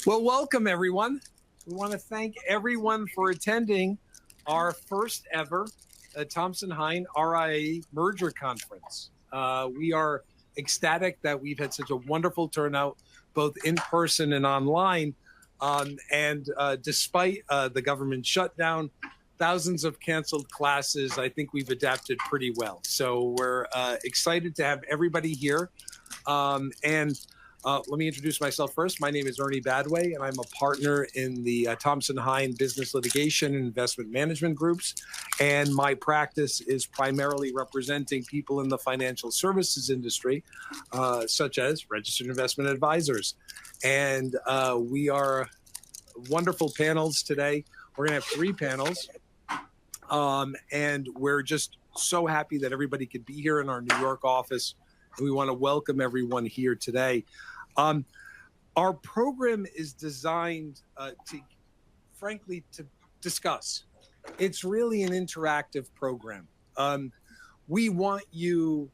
Well, welcome everyone. We want to thank everyone for attending our first ever Thompson Hine RIA Merger Conference. We are ecstatic that we've had such a wonderful turnout, both in person and online. Despite the government shutdown, thousands of canceled classes, I think we've adapted pretty well. So we're excited to have everybody here. Let me introduce myself first. My name is Ernie Badway, and I'm a partner in the Thompson Hine Business Litigation and Investment Management Groups. And my practice is primarily representing people in the financial services industry, such as registered investment advisors. And we are wonderful panels today. We're going to have 3 panels. And we're just so happy that everybody could be here in our New York office. And we want to welcome everyone here today. Our program is designed frankly, to discuss. It's really an interactive program. We want you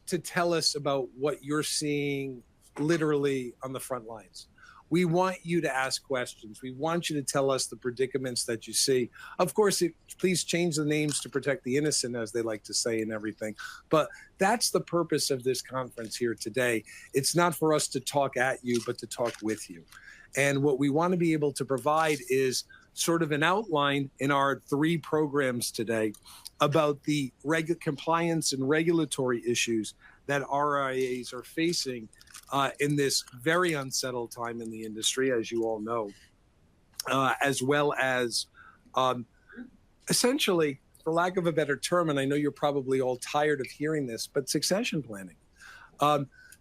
to tell us about what you're seeing literally on the front lines. We want you to ask questions. We want you to tell us the predicaments that you see. Of course, please change the names to protect the innocent, as they like to say, and everything. But that's the purpose of this conference here today. It's not for us to talk at you, but to talk with you. And what we want to be able to provide is sort of an outline in our 3 programs today about the compliance and regulatory issues that RIAs are facing in this very unsettled time in the industry, as you all know, as well as essentially, for lack of a better term, and I know you're probably all tired of hearing this, but succession planning.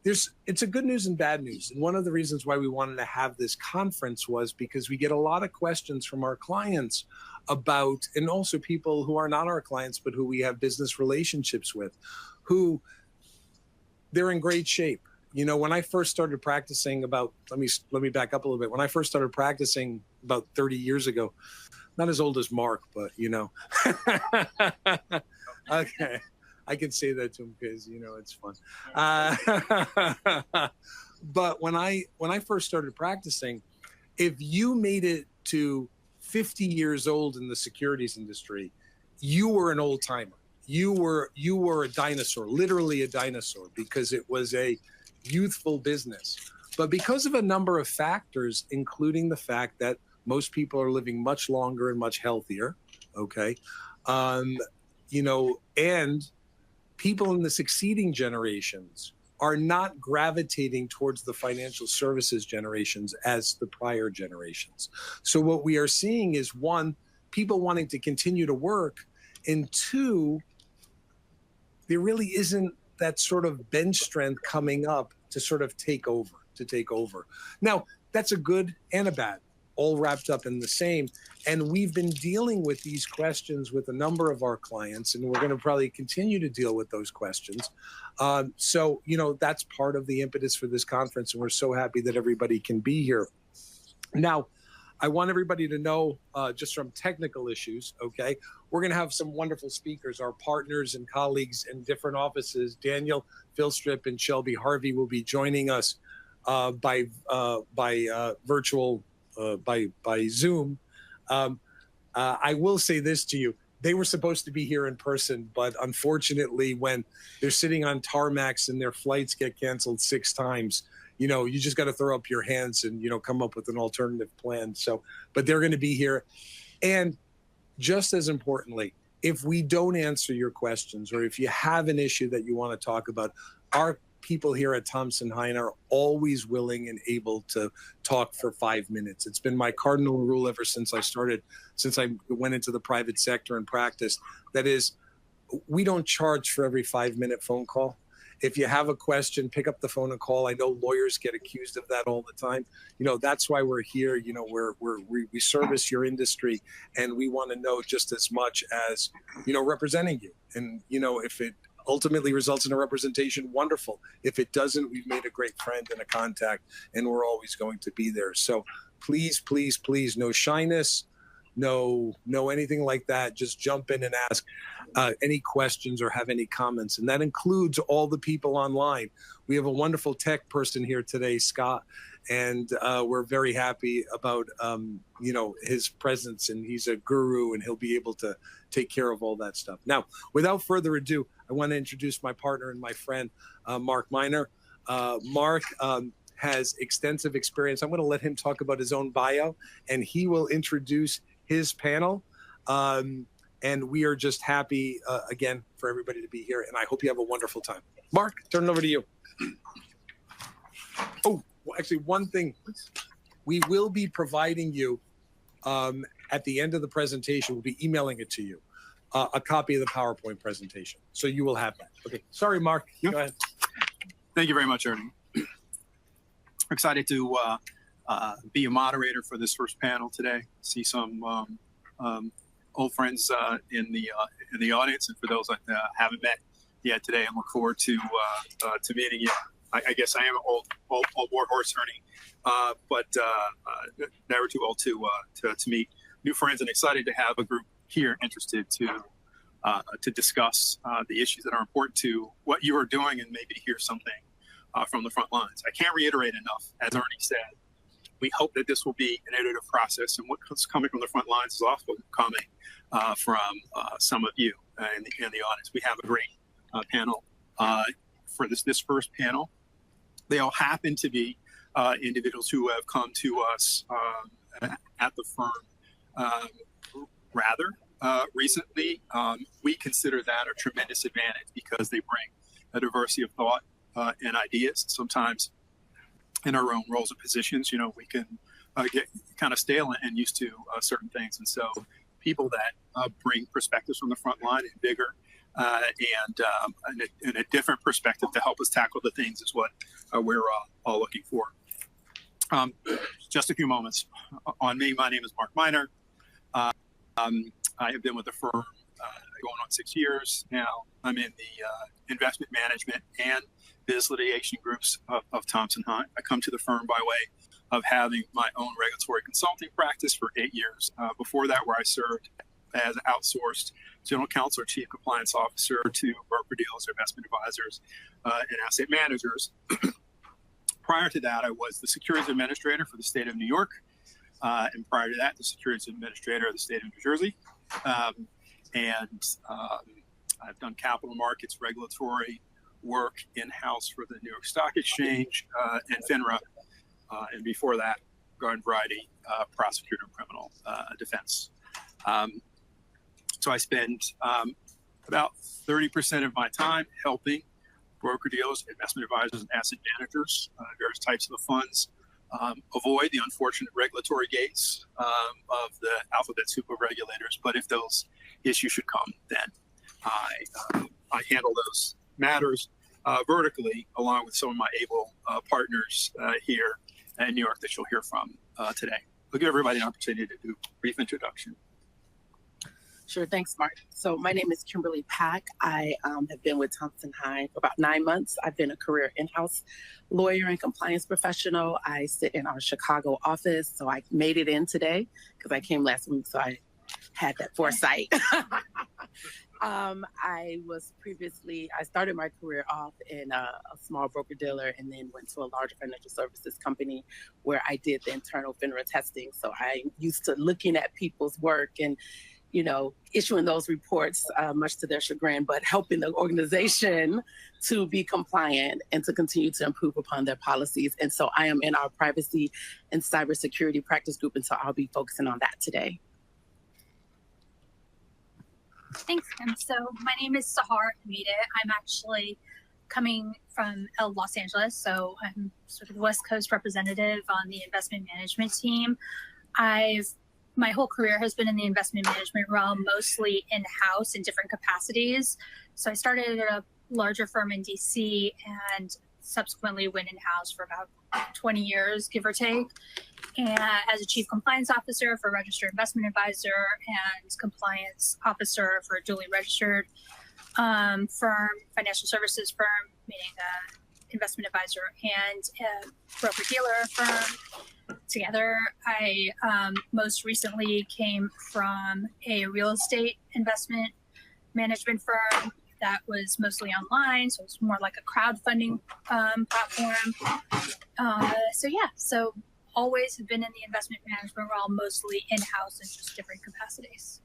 It's a good news and bad news. And one of the reasons why we wanted to have this conference was because we get a lot of questions from our clients about, and also people who are not our clients, but who we have business relationships with, who they're in great shape. You know, when I first started practicing let me back up a little bit. When I first started practicing about 30 years ago, not as old as Mark, but you know, okay, I can say that to him because, you know, it's fun. But when I first started practicing, if you made it to 50 years old in the securities industry, you were an old timer. You were a dinosaur, literally a dinosaur, because it was a youthful business. But because of a number of factors, including the fact that most people are living much longer and much healthier, okay, you know, and people in the succeeding generations are not gravitating towards the financial services generations as the prior generations. So what we are seeing is, 1, people wanting to continue to work, and 2, there really isn't that sort of bench strength coming up to sort of take over. Now, that's a good and a bad, all wrapped up in the same. And we've been dealing with these questions with a number of our clients, and we're going to probably continue to deal with those questions. So, you know, that's part of the impetus for this conference, and we're so happy that everybody can be here. Now, I want everybody to know, just from technical issues, okay, we're going to have some wonderful speakers. Our partners and colleagues in different offices, Daniel, Filstrup, and Shelby Harvey, will be joining us by Zoom. I will say this to you. They were supposed to be here in person, but unfortunately, when they're sitting on tarmacs and their flights get canceled 6 times, you know, you just got to throw up your hands and, you know, come up with an alternative plan. So, but they're going to be here. And just as importantly, if we don't answer your questions, or if you have an issue that you want to talk about, our people here at Thompson Hine are always willing and able to talk for 5 minutes. It's been my cardinal rule ever since I went into the private sector and practiced. That is, we don't charge for every 5-minute phone call. If you have a question, pick up the phone and call. I know lawyers get accused of that all the time. You know, that's why we're here. You know, we service your industry, and we want to know just as much as, you know, representing you. And, you know, if it ultimately results in a representation, wonderful. If it doesn't, we've made a great friend and a contact, and we're always going to be there. So please, please, please, no shyness. know anything like that, just jump in and ask any questions or have any comments. And that includes all the people online. We have a wonderful tech person here today, Scott, and we're very happy about his presence, and he's a guru, and he'll be able to take care of all that stuff. Now, without further ado, I want to introduce my partner and my friend, Marc Minor. Marc has extensive experience. I'm going to let him talk about his own bio, and he will introduce his panel. And we are just happy, again, for everybody to be here, and I hope you have a wonderful time. Marc, turn it over to you. Oh, well, actually, one thing. We will be providing you, at the end of the presentation, we'll be emailing it to you, a copy of the PowerPoint presentation. So you will have that. Okay. Sorry, Marc. Go ahead. Thank you very much, Ernie. Excited to be a moderator for this first panel today. See some old friends in the audience, and for those that haven't met yet today, I look forward to meeting you. I guess I am an old war horse, Ernie, but never too old to meet new friends, and excited to have a group here interested to discuss the issues that are important to what you are doing, and maybe to hear something from the front lines. I can't reiterate enough, as Ernie said, we hope that this will be an iterative process, and what's coming from the front lines is also coming from some of you in the audience. We have a great panel for this first panel. They all happen to be individuals who have come to us at the firm rather recently. We consider that a tremendous advantage because they bring a diversity of thought and ideas. Sometimes in our own roles and positions, we can get kind of stale and used to certain things. And so people that bring perspectives from the front line and bigger and a different perspective to help us tackle the things is what we're all looking for. Just a few moments on me. My name is Marc Minor. I have been with the firm going on 6 years now. I'm in the investment management and business litigation groups of Thompson Hine. I come to the firm by way of having my own regulatory consulting practice for 8 years. Before that, where I served as outsourced general counsel or chief compliance officer to broker dealers, investment advisors, and asset managers. Prior to that, I was the securities administrator for the state of New York. And prior to that, the securities administrator of the state of New Jersey. I've done capital markets regulatory work in-house for the New York Stock Exchange and FINRA. And before that, garden variety prosecutor and criminal defense. So I spend about 30% of my time helping broker dealers, investment advisors, and asset managers, various types of funds, avoid the unfortunate regulatory gates of the alphabet soup of regulators. But if those issues should come, then I handle those matters vertically, along with some of my able partners here in New York that you'll hear from today. I'll give everybody an opportunity to do a brief introduction. Sure. Thanks, Marc. So my name is Kimberly Pack. I have been with Thompson Hine for about 9 months. I've been a career in-house lawyer and compliance professional. I sit in our Chicago office, so I made it in today because I came last week, so I had that foresight. I started my career off in a small broker dealer and then went to a larger financial services company where I did the internal FINRA testing. So I'm used to looking at people's work and issuing those reports, much to their chagrin, but helping the organization to be compliant and to continue to improve upon their policies. And so I am in our privacy and cybersecurity practice group, and so I'll be focusing on that today. Thanks, Kim. So my name is Saher Hamideh. I'm actually coming from Los Angeles, so I'm sort of the West Coast representative on the investment management team. My whole career has been in the investment management realm, mostly in-house in different capacities. So I started at a larger firm in DC and subsequently went in-house for about 20 years, give or take. And as a chief compliance officer for a registered investment advisor and compliance officer for a duly registered firm, financial services firm, meaning investment advisor and a broker-dealer firm together. I most recently came from a real estate investment management firm that was mostly online, so it's more like a crowdfunding platform. So always have been in the investment management role, mostly in-house in just different capacities.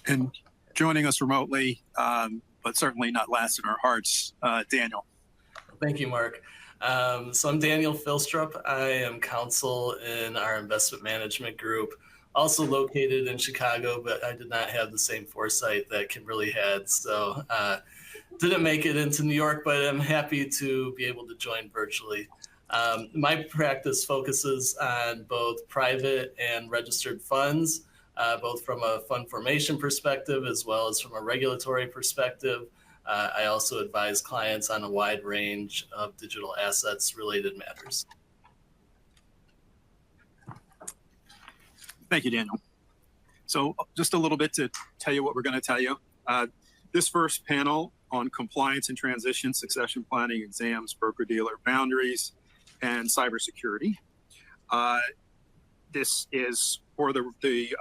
And joining us remotely, but certainly not last in our hearts, Daniel. Thank you, Mark. So I'm Daniel Filstrup. I am counsel in our investment management group, also located in Chicago, but I did not have the same foresight that Kimberly had. So didn't make it into New York, but I'm happy to be able to join virtually. My practice focuses on both private and registered funds, both from a fund formation perspective as well as from a regulatory perspective. I also advise clients on a wide range of digital assets related matters. Thank you, Daniel. So just a little bit to tell you what we're going to tell you. This first panel on compliance and transition, succession planning, exams, broker-dealer boundaries, and cybersecurity. This is for the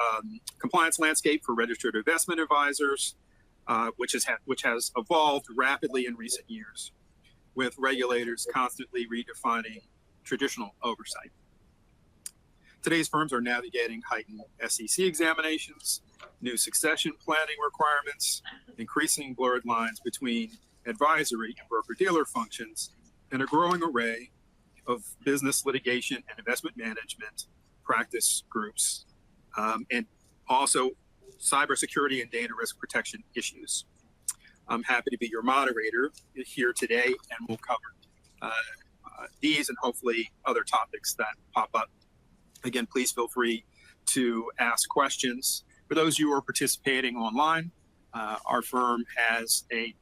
compliance landscape for registered investment advisors, which has evolved rapidly in recent years, with regulators constantly redefining traditional oversight. Today's firms are navigating heightened SEC examinations, new succession planning requirements, increasing blurred lines between advisory and broker-dealer functions, and a growing array of business litigation and investment management practice groups, and also cybersecurity and data risk protection issues. I'm happy to be your moderator here today, and we'll cover these and hopefully other topics that pop up. Again, please feel free to ask questions. For those of you who are participating online, our firm has a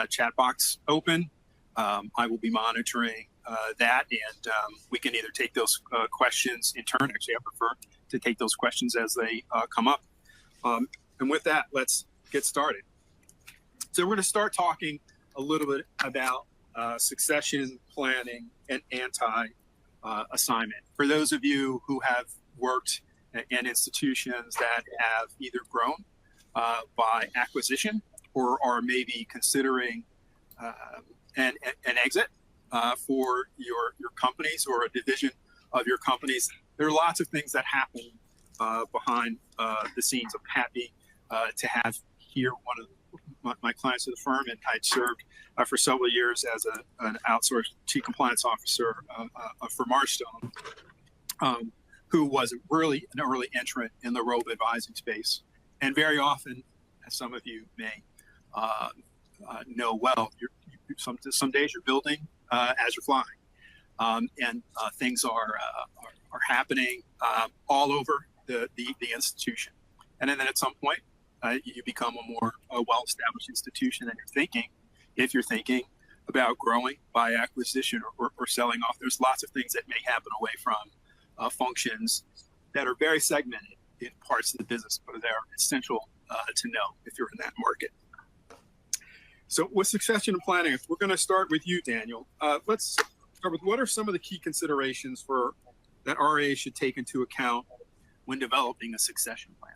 chat box open. I will be monitoring that, and we can either take those questions in turn. Actually, I prefer to take those questions as they come up. And with that, let's get started. So we're going to start talking a little bit about succession planning and anti-assignment. For those of you who have worked in institutions that have either grown by acquisition or are maybe considering an exit for your companies or a division of your companies, there are lots of things that happen behind the scenes. I'm happy to have here one of my clients of the firm, and I'd served for several years as an outsourced chief compliance officer for Marstone, who was really an early entrant in the robo advising space. And very often, as some of you may know well, some days you're building as you're flying, and things are happening all over the institution. And then at some point, you become a more well-established institution, and if you're thinking about growing by acquisition or selling off, there's lots of things that may happen away from functions that are very segmented in parts of the business, but they're essential to know if you're in that market. So with succession planning, if we're going to start with you, Daniel, let's start with what are some of the key considerations that RIAs should take into account when developing a succession plan?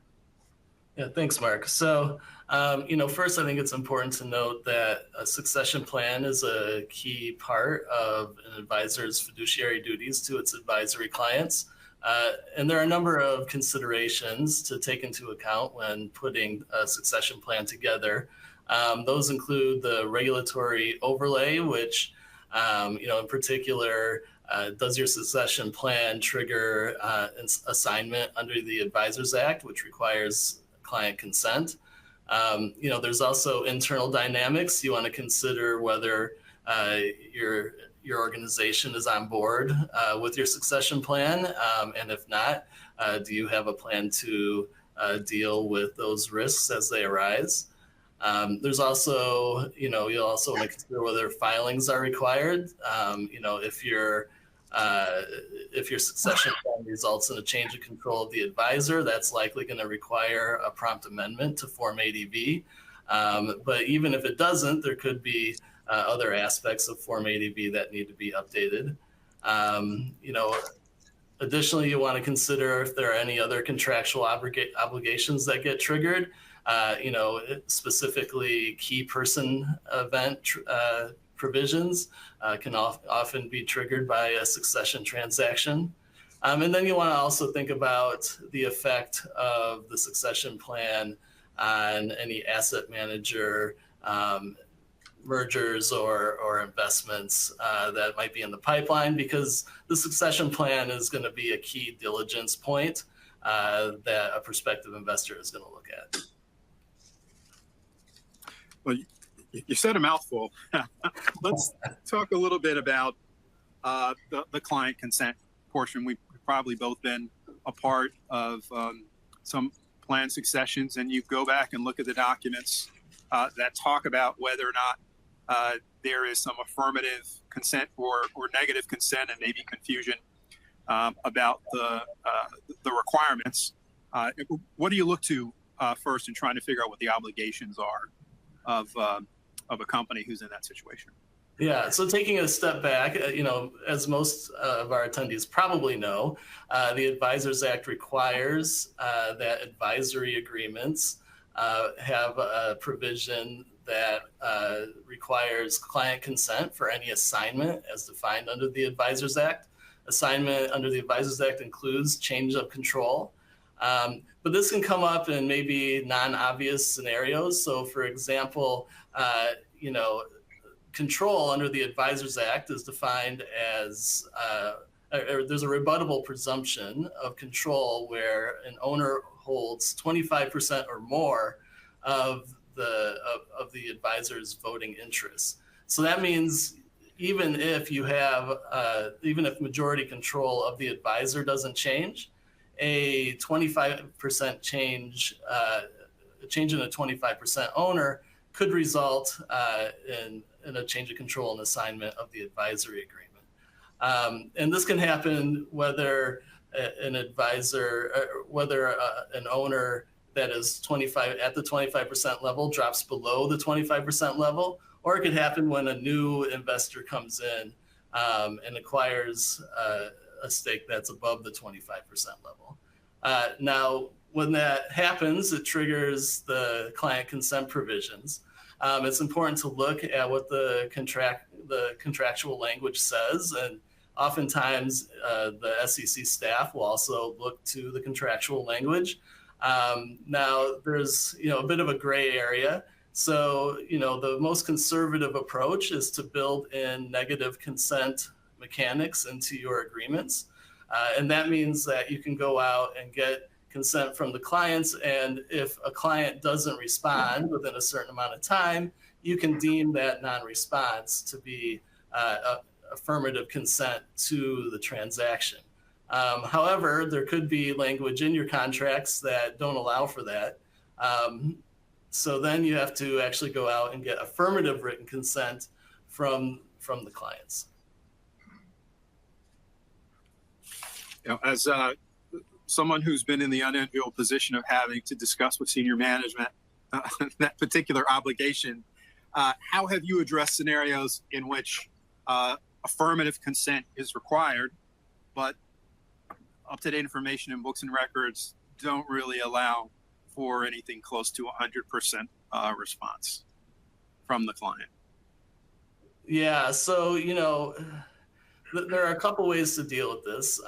Yeah, thanks, Mark. So, first, I think it's important to note that a succession plan is a key part of an advisor's fiduciary duties to its advisory clients. And there are a number of considerations to take into account when putting a succession plan together. Those include the regulatory overlay, which, in particular, does your succession plan trigger an assignment under the Advisors Act, which requires client consent? There's also internal dynamics. You want to consider whether your organization is on board with your succession plan, and if not, do you have a plan to deal with those risks as they arise? There's also, you'll also want to consider whether filings are required. If your succession plan results in a change of control of the advisor, that's likely going to require a prompt amendment to Form ADV. But even if it doesn't, there could be other aspects of Form 80B that need to be updated. Additionally, you want to consider if there are any other contractual obligations that get triggered. Specifically key person event provisions can often be triggered by a succession transaction. And then you want to also think about the effect of the succession plan on any asset manager mergers or investments that might be in the pipeline, because the succession plan is going to be a key diligence point that a prospective investor is going to look at. Well, you said a mouthful. Let's talk a little bit about the client consent portion. We've probably both been a part of some planned successions, and you go back and look at the documents that talk about whether or not there is some affirmative consent or negative consent, and maybe confusion about the requirements. What do you look to first in trying to figure out what the obligations are of a company who's in that situation? Yeah, so taking a step back, as most of our attendees probably know, the Advisors Act requires that advisory agreements have a provision that requires client consent for any assignment as defined under the Advisors Act. Assignment under the Advisors Act includes change of control. But this can come up in maybe non-obvious scenarios. So for example, control under the Advisors Act is defined as, there's a rebuttable presumption of control where an owner holds 25% or more of the advisor's voting interests. So that means even if you have, even if majority control of the advisor doesn't change, a 25% change, a change in a 25% owner could result in a change of control and assignment of the advisory agreement. And this can happen whether an advisor, whether an owner that is at the 25% level drops below the 25% level, or it could happen when a new investor comes in and acquires a stake that's above the 25% level. Now, when that happens, it triggers the client consent provisions. It's important to look at what the contractual language says, and oftentimes the SEC staff will also look to the contractual language. Now, there's a bit of a gray area. So the most conservative approach is to build in negative consent mechanics into your agreements. And that means that you can go out and get consent from the clients, and if a client doesn't respond within a certain amount of time, you can deem that non-response to be affirmative consent to the transaction. However, there could be language in your contracts that don't allow for that. So then you have to actually go out and get affirmative written consent from the clients. As someone who's been in the unenviable position of having to discuss with senior management that particular obligation, how have you addressed scenarios in which affirmative consent is required, but up-to-date information in books and records don't really allow for anything close to 100% response from the client? Yeah, so, there are a couple ways to deal with this.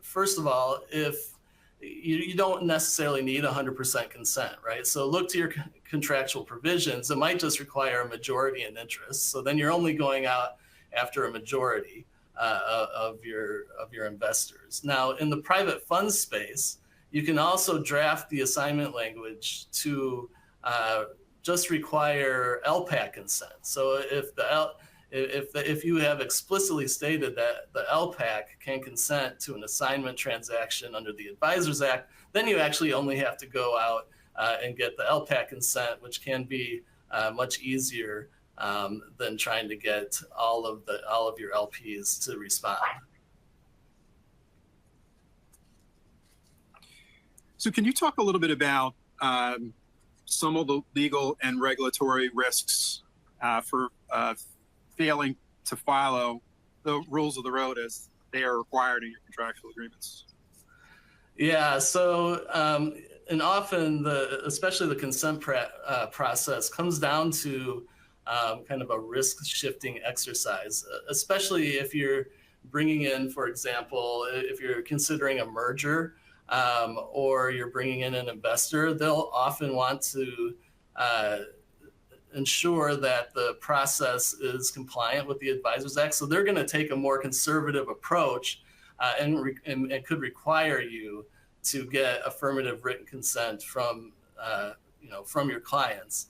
First of all, if you don't necessarily need 100% consent, right? So look to your contractual provisions. It might just require a majority in interest. So then you're only going out after a majority of your investors. Now, in the private fund space, you can also draft the assignment language to just require LPAC consent. So if you have explicitly stated that the LPAC can consent to an assignment transaction under the Advisors Act, then you actually only have to go out and get the LPAC consent, which can be much easier than trying to get all of your LPs to respond. So can you talk a little bit about some of the legal and regulatory risks for failing to follow the rules of the road as they are required in your contractual agreements? Yeah, so and often especially the consent process comes down to kind of a risk shifting exercise, especially if you're bringing in, for example, if you're considering a merger or you're bringing in an investor, they'll often want to ensure that the process is compliant with the Advisors Act. So they're going to take a more conservative approach and could require you to get affirmative written consent from from your clients.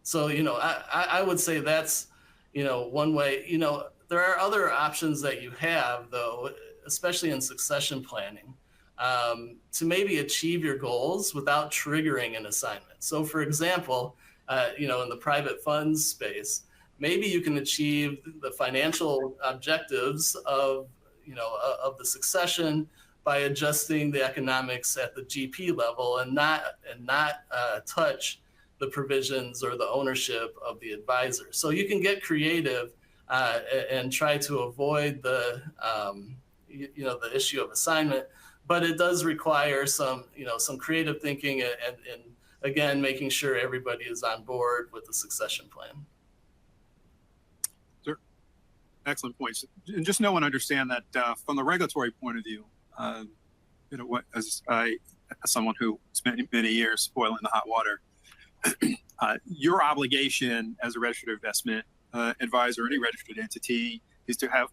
So I would say that's one way. There are other options that you have, though, especially in succession planning, to maybe achieve your goals without triggering an assignment. So, for example, in the private funds space, maybe you can achieve the financial objectives of the succession by adjusting the economics at the GP level and not touch the provisions or the ownership of the advisor. So you can get creative and try to avoid the issue of assignment, but it does require some creative thinking and again, making sure everybody is on board with the succession plan. Sure. Excellent points. And just know and understand that from the regulatory point of view, as someone who spent many years boiling the hot water, your obligation as a registered investment advisor, any registered entity, is to have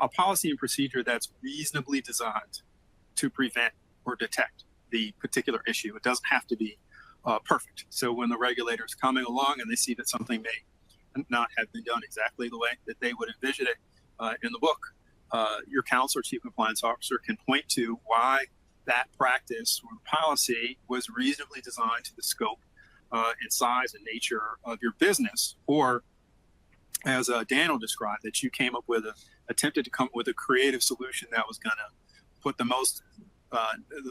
a policy and procedure that's reasonably designed to prevent or detect the particular issue. It doesn't have to be perfect. So when the regulator is coming along and they see that something may not have been done exactly the way that they would envision it in the book, your counsel or chief compliance officer can point to why that practice or policy was reasonably designed to the scope and size and nature of your business, or as Daniel described, that you came up with attempted to come up with a creative solution that was going to put the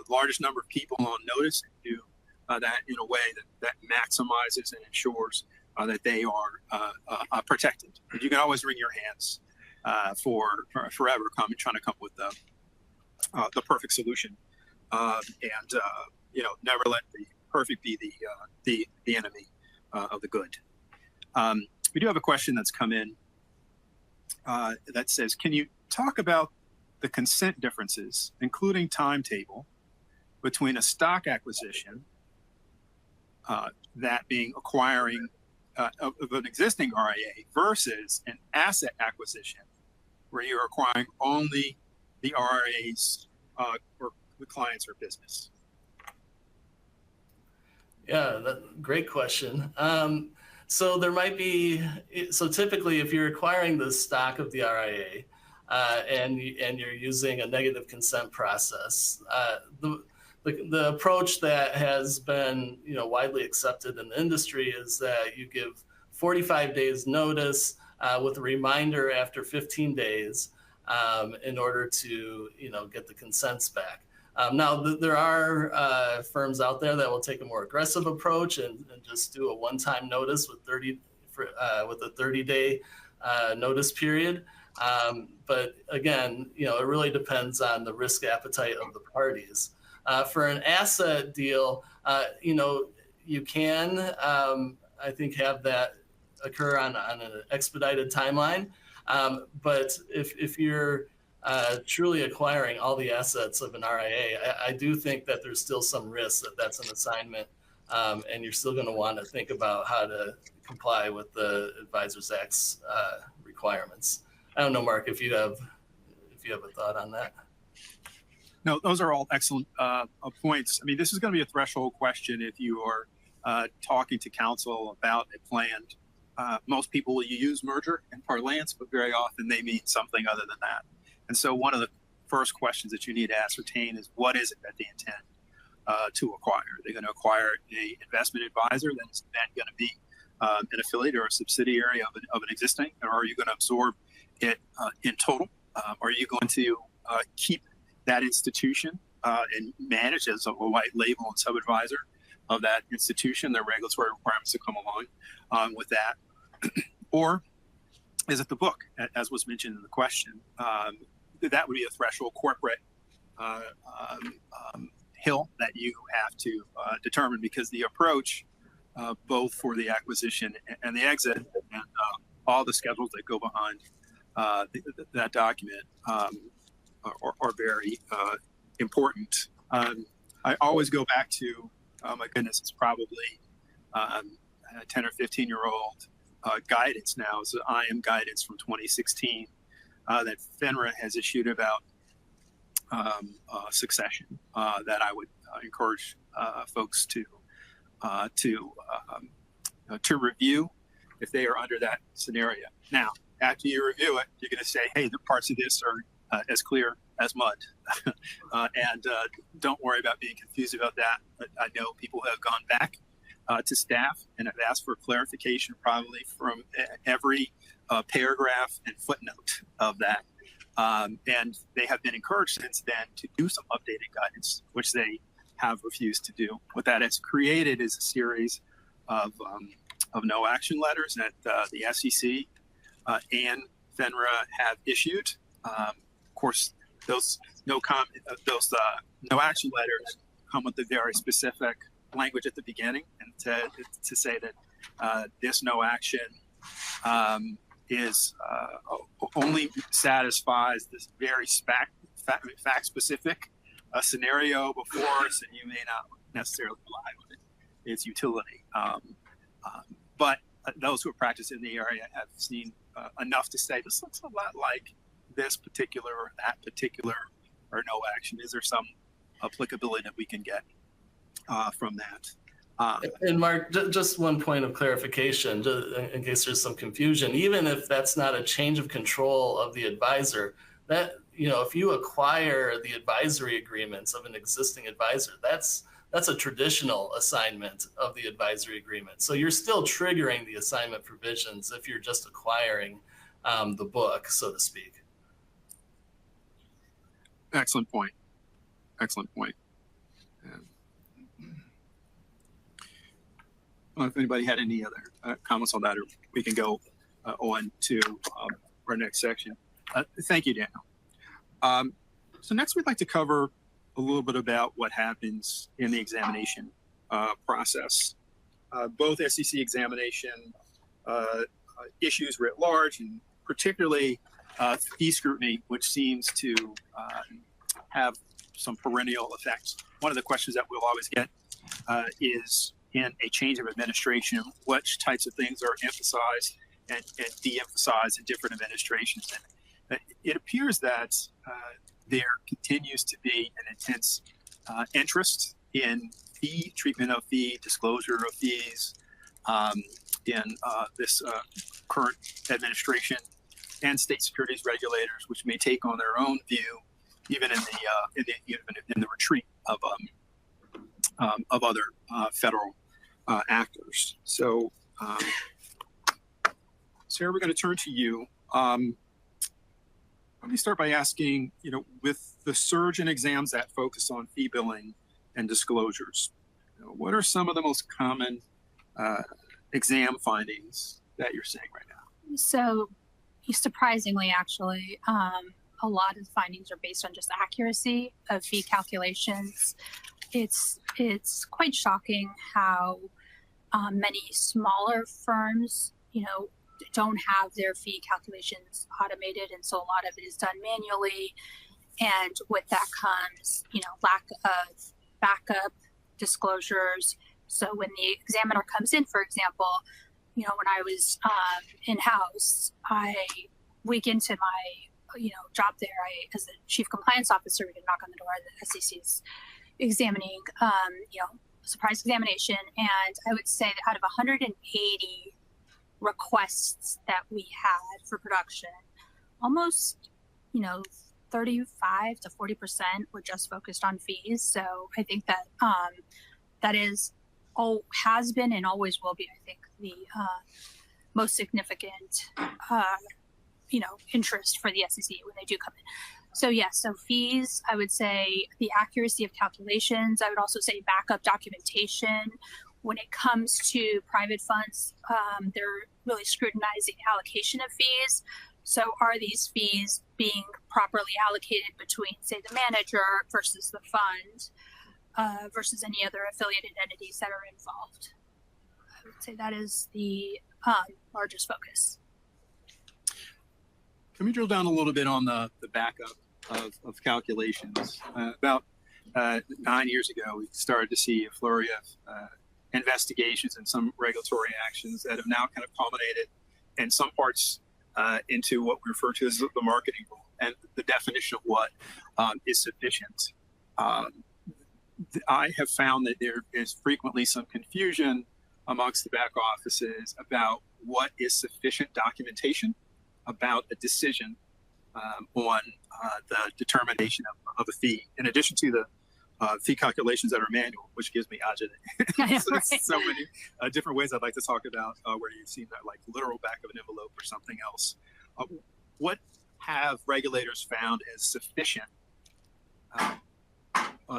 largest number of people on notice and do that in a way that maximizes and ensures that they are protected. But you can always wring your hands for forever trying to come up with the perfect solution, and never let the perfect be the enemy of the good. We do have a question that's come in that says, can you talk about the consent differences, including timetable, between a stock acquisition, that being acquiring of an existing RIA, versus an asset acquisition where you're acquiring only the RIAs or the clients or business? Yeah, great question. So there might be, typically if you're acquiring the stock of the RIA and you're using a negative consent process, the approach that has been widely accepted in the industry is that you give 45 days notice with a reminder after 15 days in order to get the consents back. Now, there are firms out there that will take a more aggressive approach and just do a one-time notice with a 30-day notice period. But again, it really depends on the risk appetite of the parties. For an asset deal, you can, I think, have that occur on an expedited timeline. But if you're truly acquiring all the assets of an RIA, I do think that there's still some risk that that's an assignment, and you're still going to want to think about how to comply with the Advisors Act's requirements. I don't know, Mark, if you have a thought on that. No, those are all excellent points. I mean, this is going to be a threshold question if you are talking to counsel about a planned. Most people will use merger in parlance, but very often they mean something other than that. And so one of the first questions that you need to ascertain is, what is it that they intend to acquire? Are they going to acquire an investment advisor that's then going to be an affiliate or a subsidiary of an existing, or are you going to absorb it in total? Are you going to keep that institution and manage as a white label and sub-advisor of that institution, their regulatory requirements to come along with that? Or is it the book, as was mentioned in the question? That would be a threshold corporate hill that you have to determine, because the approach, both for the acquisition and the exit, and all the schedules that go behind that document are very important. I always go back to, my goodness, it's probably a 10 or 15-year-old guidance now. So IAM guidance from 2016 that FINRA has issued about succession that I would encourage folks to review if they are under that scenario. Now, after you review it, you're going to say, hey, the parts of this are as clear as mud. And don't worry about being confused about that. But I know people have gone back to staff and have asked for clarification probably from every paragraph and footnote of that. And they have been encouraged since then to do some updated guidance, which they have refused to do. What that has created is a series of no action letters that the SEC and FINRA have issued. Of course, those no action letters come with a very specific language at the beginning, and to say that this no action is only satisfies this very fact specific scenario before us, and you may not necessarily rely on its utility. But those who have practiced in the area have seen enough to say this looks a lot like this particular or that particular or no action. Is there some applicability that we can get from that? And Mark, just one point of clarification, in case there's some confusion. Even if that's not a change of control of the advisor, that, you know, if you acquire the advisory agreements of an existing advisor, that's a traditional assignment of the advisory agreement. So you're still triggering the assignment provisions if you're just acquiring the book, so to speak. Excellent point. Excellent point. Well, if anybody had any other comments on that, or we can go on to our next section. Thank you, Daniel. So next, we'd like to cover a little bit about what happens in the examination process. Both SEC examination issues writ large, and particularly fee scrutiny, which seems to have some perennial effects. One of the questions that we'll always get is, in a change of administration, which types of things are emphasized and de-emphasized in different administrations. And it appears that there continues to be an intense interest in fee, treatment of fee, disclosure of fees in this current administration, and state securities regulators, which may take on their own view, even in the retreat of other federal actors. So, Sarah, we're going to turn to you. Let me start by asking, you know, with the surge in exams that focus on fee billing and disclosures, you know, what are some of the most common exam findings that you're seeing right now? So, surprisingly, actually, a lot of the findings are based on just accuracy of fee calculations. It's quite shocking how many smaller firms, you know, don't have their fee calculations automated, and so a lot of it is done manually. And with that comes, you know, lack of backup disclosures. So when the examiner comes in, for example, you know, when I was in-house, week into my, you know, job there, as the chief compliance officer, we could knock on the door. The SEC's examining, you know, surprise examination, and I would say that out of 180 requests that we had for production, almost, you know, 35 to 40% were just focused on fees. So I think that that has been and always will be, I think, the most significant, you know, interest for the SEC when they do come in. So yes, so fees, I would say the accuracy of calculations. I would also say backup documentation. When it comes to private funds, they're really scrutinizing allocation of fees. So are these fees being properly allocated between, say, the manager versus the fund versus any other affiliated entities that are involved? I would say that is the largest focus. Can we drill down a little bit on the backup of calculations? About 9 years ago, we started to see a flurry of investigations and some regulatory actions that have now kind of culminated in some parts into what we refer to as the marketing rule and the definition of what is sufficient. I have found that there is frequently some confusion amongst the back offices about what is sufficient documentation about a decision on the determination of a fee, in addition to the fee calculations that are manual, which gives me agita. So many different ways I'd like to talk about where you've seen that, like literal back of an envelope or something else. What have regulators found as sufficient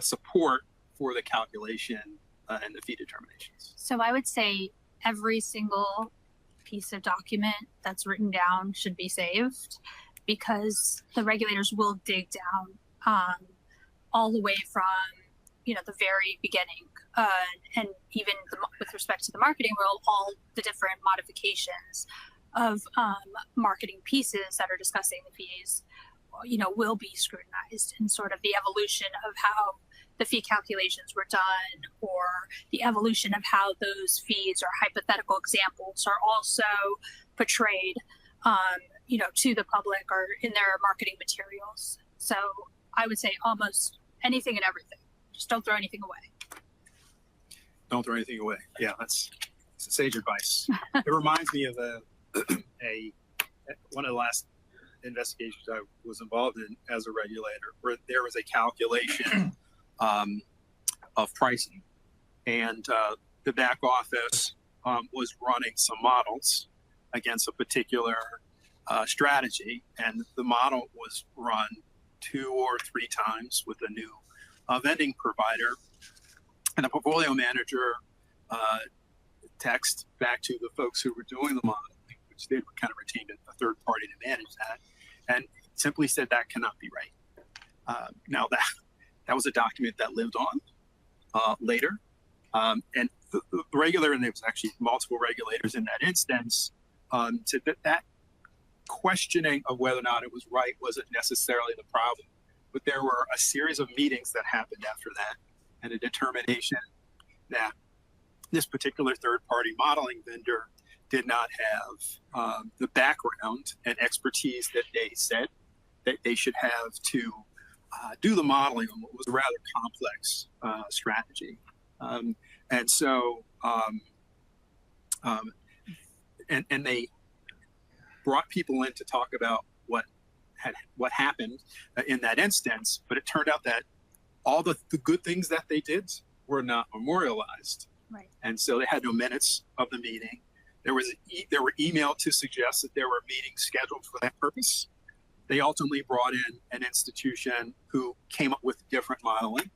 support for the calculation and the fee determinations? So I would say every single piece of document that's written down should be saved, because the regulators will dig down all the way from the very beginning, and even with respect to the marketing rule, all the different modifications of marketing pieces that are discussing the fees, will be scrutinized, and sort of the evolution of how the fee calculations were done, or the evolution of how those fees or hypothetical examples are also portrayed, to the public or in their marketing materials. So I would say almost anything and everything. Just don't throw anything away. Don't throw anything away. Yeah, that's sage advice. It reminds me of one of the last investigations I was involved in as a regulator, where there was a calculation of pricing, and the back office was running some models against a particular strategy, and the model was run 2 or 3 times with a new vending provider, and the portfolio manager text back to the folks who were doing the modeling, which they were kind of retained a third party to manage that, and simply said that cannot be right. Now that was a document that lived on later, and the regulator, and there was actually multiple regulators in that instance, said that questioning of whether or not it was right wasn't necessarily the problem, but there were a series of meetings that happened after that, and a determination that this particular third-party modeling vendor did not have the background and expertise that they said that they should have to do the modeling on what was a rather complex strategy. And so, and they brought people in to talk about what happened in that instance, but it turned out that all the good things that they did were not memorialized. Right. And so they had no minutes of the meeting. There were emailed to suggest that there were meetings scheduled for that purpose. They ultimately brought in an institution who came up with different modeling.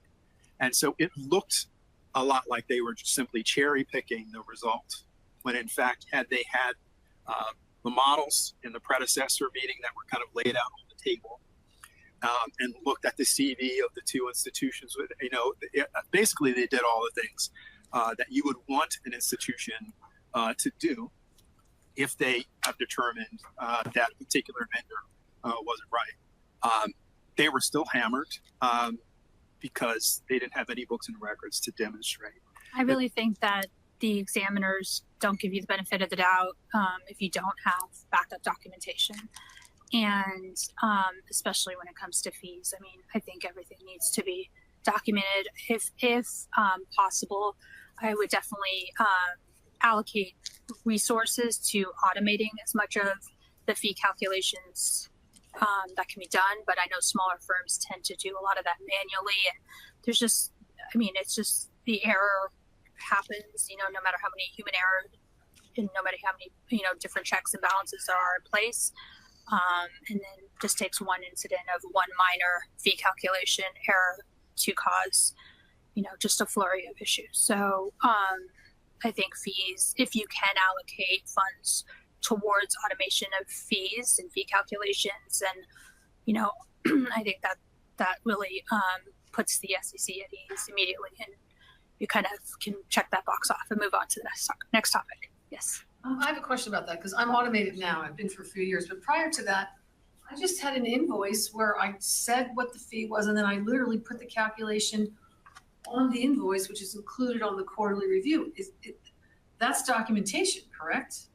And so it looked a lot like they were just simply cherry picking the result, when in fact, had they had the models in the predecessor meeting that were kind of laid out on the table, and looked at the CV of the 2 institutions, basically they did all the things that you would want an institution to do if they have determined that a particular vendor wasn't right. They were still hammered because they didn't have any books and records to demonstrate. I really think that the examiners don't give you the benefit of the doubt if you don't have backup documentation. And especially when it comes to fees. I mean, I think everything needs to be documented. If possible, I would definitely allocate resources to automating as much of the fee calculations that can be done. But I know smaller firms tend to do a lot of that manually. And there's just, it's just the error happens, no matter how many human error and no matter how many, different checks and balances there are in place. and then just takes one incident of one minor fee calculation error to cause, just a flurry of issues. So I think fees, if you can allocate funds towards automation of fees and fee calculations, and I think that really puts the SEC at ease immediately, and you kind of can check that box off and move on to the next topic. Yes. I have a question about that because I'm automated now. I've been for a few years, but prior to that, I just had an invoice where I said what the fee was, and then I literally put the calculation on the invoice, which is included on the quarterly review. That's documentation, correct?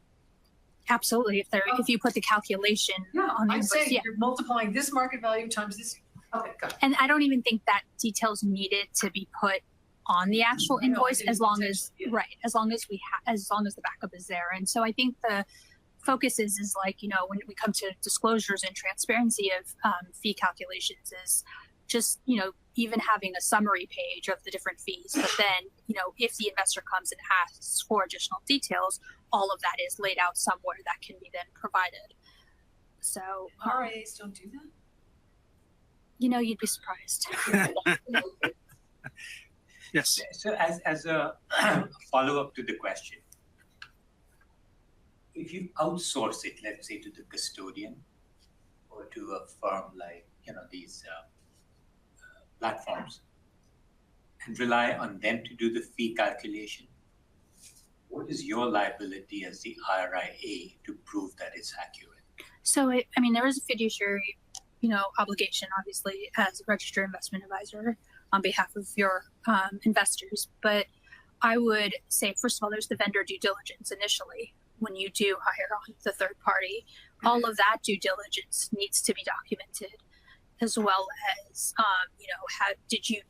Absolutely. If you put the calculation on the I'd invoice, say you're multiplying this market value times this. Okay, got it. And I don't even think that details needed to be put on the actual invoice, as long as as long as the backup is there. And so I think the focus is like, when we come to disclosures and transparency of fee calculations, is just, even having a summary page of the different fees. But then, if the investor comes and asks for additional details, all of that is laid out somewhere that can be then provided. So RIAs don't do that? You'd be surprised. Yes. So as a follow-up to the question, if you outsource it, let's say to the custodian or to a firm like, these platforms, and rely on them to do the fee calculation, what is your liability as the RIA to prove that it's accurate? So, there is a fiduciary, obligation, obviously, as a registered investment advisor on behalf of your investors. But I would say, first of all, there's the vendor due diligence initially. When you do hire on the third party, all of that due diligence needs to be documented, as well as, how did you,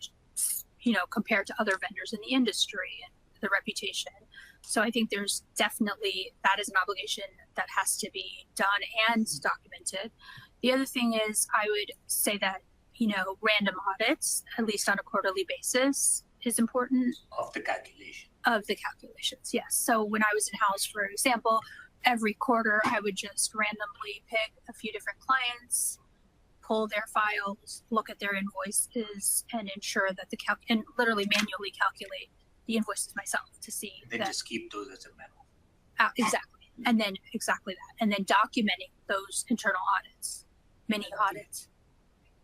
compare to other vendors in the industry and the reputation. So I think there's definitely, that is an obligation that has to be done and documented. The other thing is, I would say that, random audits, at least on a quarterly basis, is important. Of the calculation. Of the calculations, yes. So when I was in-house, for example, every quarter I would just randomly pick a few different clients, pull their files, look at their invoices, and ensure that and literally manually calculate the invoices myself to see Then that. Just keep those as a memo. Exactly. And then exactly that. And then documenting those internal audits, mini audits.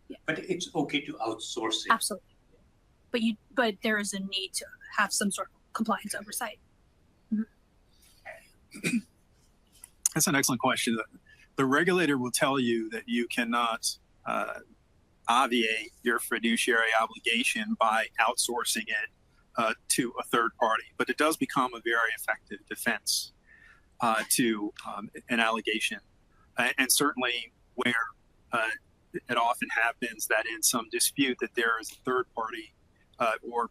Yeah. But it's okay to outsource it. Absolutely. But there is a need to have some sort of compliance oversight. Mm-hmm. That's an excellent question. The regulator will tell you that you cannot obviate your fiduciary obligation by outsourcing it to a third party, but it does become a very effective defense to an allegation. And certainly where it often happens that in some dispute that there is a third party or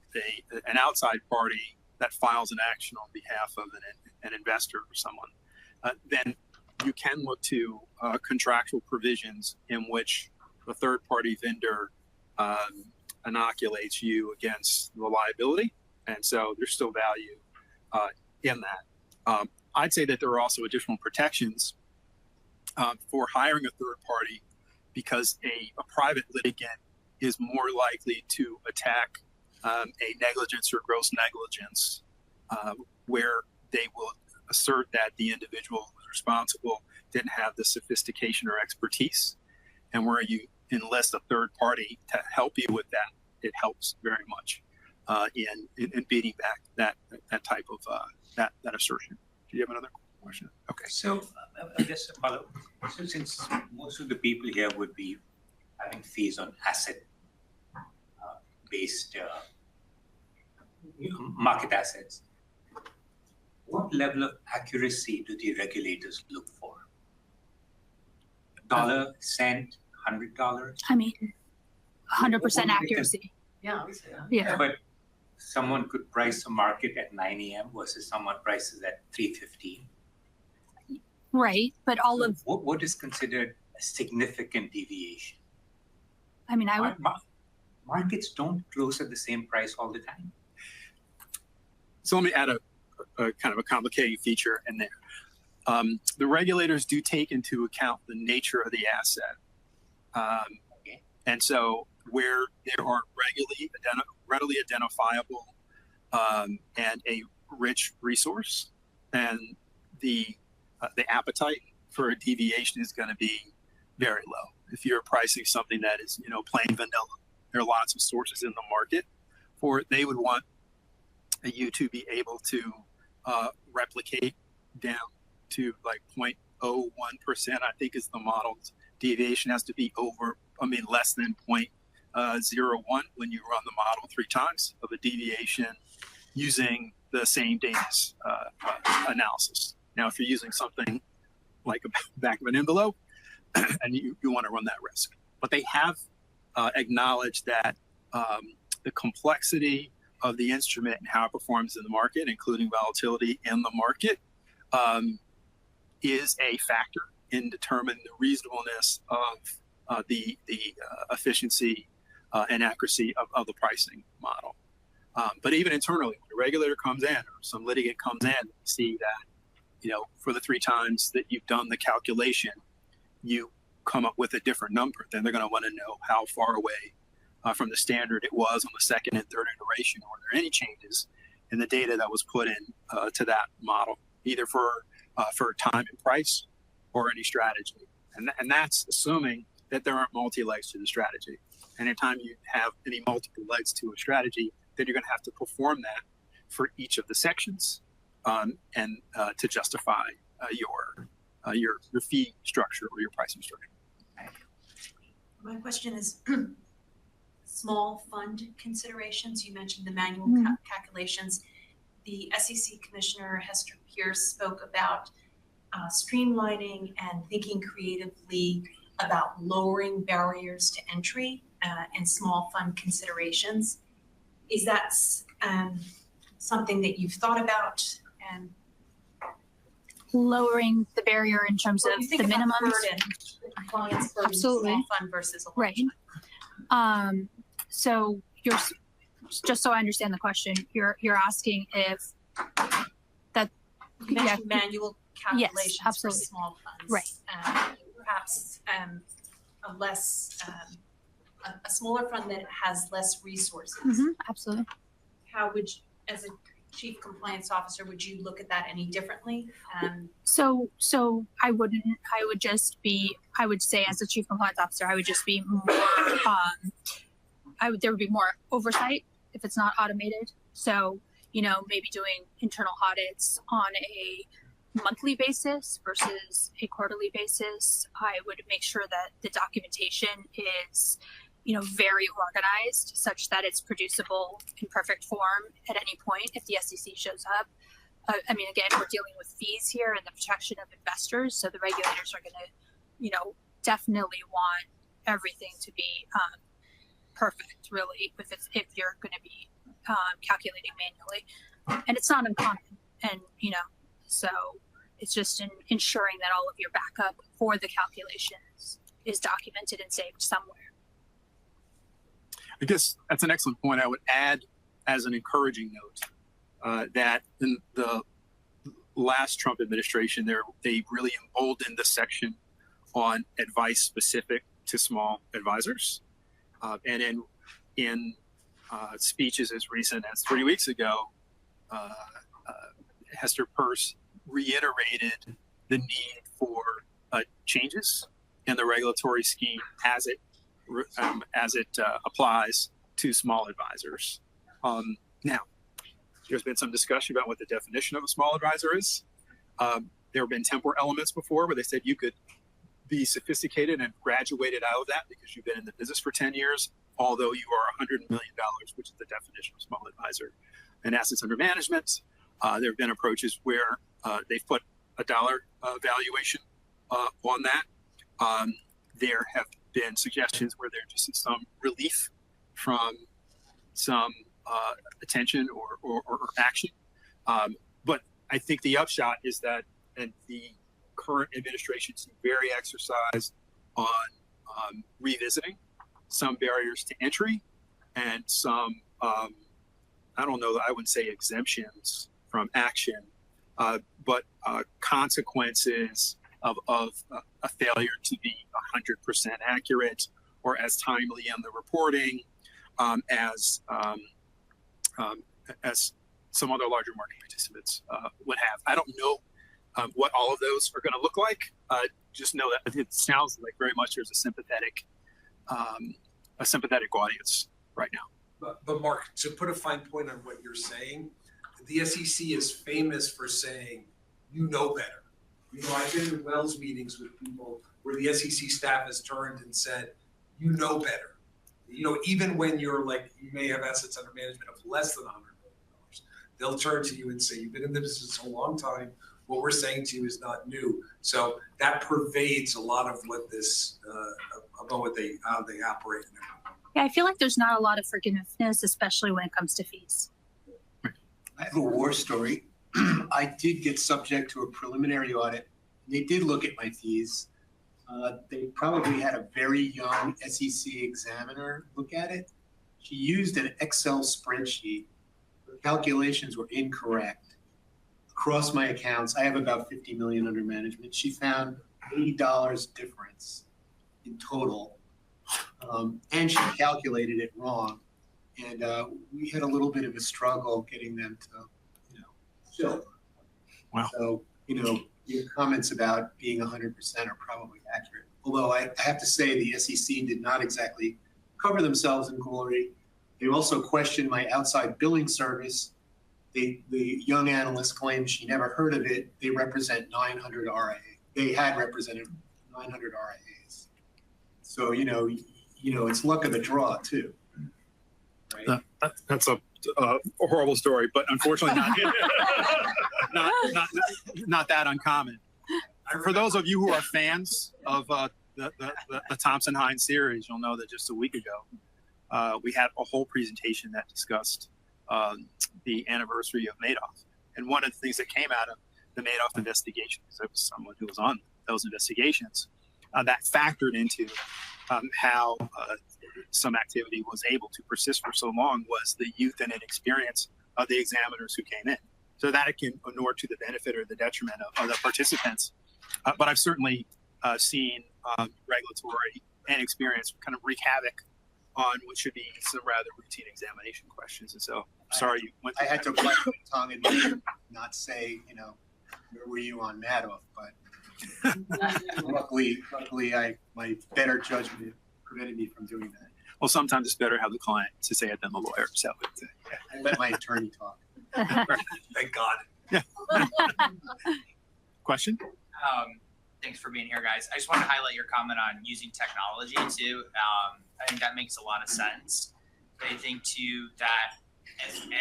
an outside party that files an action on behalf of an investor or someone, then you can look to contractual provisions in which the third party vendor inoculates you against the liability. And so there's still value in that. I'd say that there are also additional protections for hiring a third party, because a private litigant is more likely to attack a negligence or gross negligence, where they will assert that the individual who was responsible didn't have the sophistication or expertise, and where you enlist a third party to help you with that, it helps very much in beating back that type of that assertion. Do you have another question? Okay. So I guess a follow-up. So since most of the people here would be having fees on asset based market assets, what level of accuracy do the regulators look for? $1, cent, $100? 100% accuracy. Yeah, I would say that. Yeah. But someone could price a market at 9 a.m. versus someone prices at 3:15. Right. But all of what is considered a significant deviation? I would. Markets don't close at the same price all the time. So let me add a kind of a complicating feature in there. The regulators do take into account the nature of the asset. And so where there are readily identifiable and a rich resource, and the appetite for a deviation is going to be very low. If you're pricing something that is, plain vanilla, there are lots of sources in the market for it. They would want you to be able to replicate down to like 0.01%, I think is the model's deviation has to be less than 0.01 when you run the model 3 times of a deviation using the same data's analysis. Now, if you're using something like a back of an envelope and you want to run that risk, but they have acknowledged that the complexity of the instrument and how it performs in the market, including volatility in the market, is a factor in determining the reasonableness of the efficiency and accuracy of the pricing model. But even internally, when a regulator comes in or some litigant comes in, see that, for the 3 times that you've done the calculation, you come up with a different number, then they're going to want to know how far away from the standard it was on the second and third iteration, or are there any changes in the data that was put in to that model, either for time and price or any strategy. And that's assuming that there aren't multi-legs to the strategy. Anytime you have any multiple legs to a strategy, then you're going to have to perform that for each of the sections and to justify your fee structure or your pricing structure. My question is small fund considerations. You mentioned the manual calculations. The SEC Commissioner Hester Pierce spoke about streamlining and thinking creatively about lowering barriers to entry and small fund considerations. Is that something that you've thought about? And lowering the barrier in terms of the minimums. Compliance burden, absolutely. Small fund versus a large right. fund. So you're just so I understand the question. You're asking if that you mentioned manual calculations yes, for small funds, right? Perhaps a less a smaller fund that has less resources. Absolutely. How would you, as a chief compliance officer, would you look at that any differently? So I wouldn't. I would say as a chief compliance officer, I would just be more. There would be more oversight if it's not automated. So maybe doing internal audits on a monthly basis versus a quarterly basis. I would make sure that the documentation is very organized such that it's producible in perfect form at any point if the SEC shows up. Again, we're dealing with fees here and the protection of investors, so the regulators are going to, definitely want everything to be perfect, really, if you're going to be calculating manually. And it's not uncommon, and so it's just ensuring that all of your backup for the calculations is documented and saved somewhere. I guess that's an excellent point. I would add as an encouraging note that in the last Trump administration, they really emboldened the section on advice specific to small advisors. And in speeches as recent as 3 weeks ago, Hester Pierce reiterated the need for changes in the regulatory scheme as it applies to small advisors. Now, there's been some discussion about what the definition of a small advisor is. There have been temporal elements before where they said you could be sophisticated and graduated out of that because you've been in the business for 10 years, although you are $100 million, which is the definition of small advisor. And assets under management, there have been approaches where they've put a dollar valuation on that. There have been suggestions where there just is some relief from some attention or action. But I think the upshot is that the current administration seems very exercised on revisiting some barriers to entry and some, I don't know, I wouldn't say exemptions from action, but consequences of a failure to be 100% accurate or as timely in the reporting as some other larger market participants would have. I don't know what all of those are going to look like. Just know that it sounds like very much there's a sympathetic audience right now. But Mark, to put a fine point on what you're saying, the SEC is famous for saying, you know better. You know, I've been in Wells meetings with people where the SEC staff has turned and said, you know better. You know, even when you're like, you may have assets under management of less than $100 million, they'll turn to you and say, you've been in the business a long time. What we're saying to you is not new. So that pervades a lot of what this, about what how they operate now. Yeah, I feel like there's not a lot of forgiveness, especially when it comes to fees. I have a war story. I did get subject to a preliminary audit. They did look at my fees. They probably had a very young SEC examiner look at it. She used an Excel spreadsheet. The calculations were incorrect. Across my accounts, I have about 50 million under management. She found $80 difference in total. And she calculated it wrong. And we had a little bit of a struggle getting them to, fill. Wow. So, your comments about being 100% are probably accurate. Although I have to say the SEC did not exactly cover themselves in glory. They also questioned my outside billing service. The young analyst claimed she never heard of it. They represent 900 RIAs. They had represented 900 RIAs. So, it's luck of the draw too. Right? That's a horrible story, but unfortunately not that uncommon. For those of you who are fans of the Thompson Hine series, you'll know that just a week ago, we had a whole presentation that discussed the anniversary of Madoff. And one of the things that came out of the Madoff investigation, because I was someone who was on those investigations, that factored into how some activity was able to persist for so long was the youth and inexperience of the examiners who came in. So that it can inure to the benefit or the detriment of the participants. But I've certainly seen regulatory and experience kind of wreak havoc on what should be some rather routine examination questions. And so, sorry you went through I had to bite my tongue and not say, where were you on Madoff? But luckily, my better judgment prevented me from doing that. Well, sometimes it's better to have the client to say it than the lawyer. So I let my attorney talk. Thank God. Yeah. Question? Thanks for being here, guys. I just want to highlight your comment on using technology too. I think that makes a lot of sense. But I think too that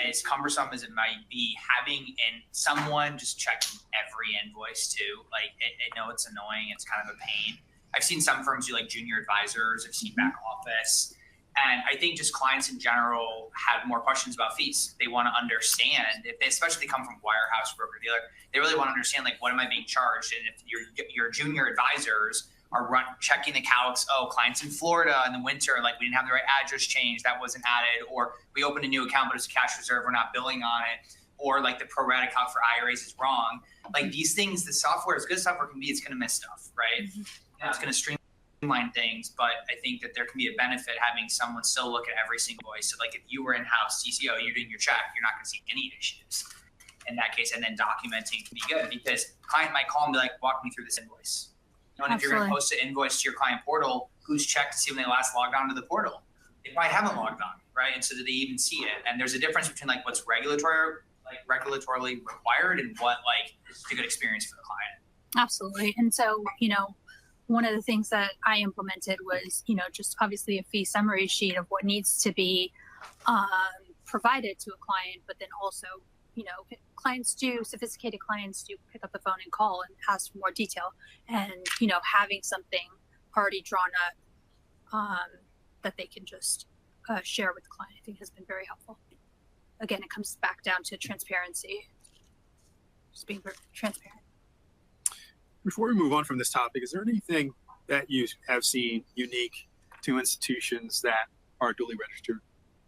as cumbersome as it might be, having someone just checking every invoice too, like I know it's annoying, it's kind of a pain. I've seen some firms do like junior advisors, I've seen back office. And I think just clients in general have more questions about fees. They want to understand, if they especially come from wirehouse, broker dealer, they really want to understand, like, what am I being charged? And if your junior advisors are checking the calcs, clients in Florida in the winter, like we didn't have the right address change, that wasn't added, or we opened a new account, but it's a cash reserve, we're not billing on it, or like the pro rata calc for IRAs is wrong. Like these things, the software, as good as software can be, it's going to miss stuff, right? And it's going to streamline things, but I think that there can be a benefit having someone still look at every single voice. So like if you were in-house CCO, you're doing your check, you're not going to see any issues in that case, and then documenting can be good because client might call and be like, walk me through this invoice. And if you're going to post an invoice to your client portal, who's checked to see when they last logged on to the portal? They probably haven't logged on, right? And so do they even see it? And there's a difference between like what's regulatorily required and what like is a good experience for the client. Absolutely. And so, one of the things that I implemented was, just obviously a fee summary sheet of what needs to be provided to a client, but then also, sophisticated clients do pick up the phone and call and ask for more detail. And, having something already drawn up that they can just share with the client, I think has been very helpful. Again, it comes back down to transparency, just being very transparent. Before we move on from this topic, is there anything that you have seen unique to institutions that are duly registered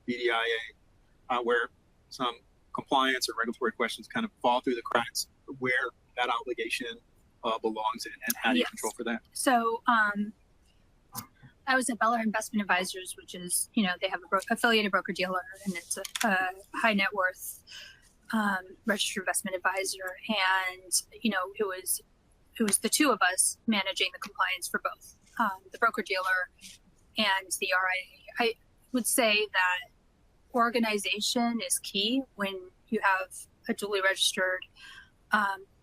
BDIA, where some compliance or regulatory questions kind of fall through the cracks, where that obligation belongs in, and how do you Yes. control for that? So I was at Beller Investment Advisors, which is, they have a affiliated broker dealer, and it's a high net worth registered investment advisor. And, it was the two of us managing the compliance for both the broker dealer and the RIA. I would say that organization is key when you have a duly registered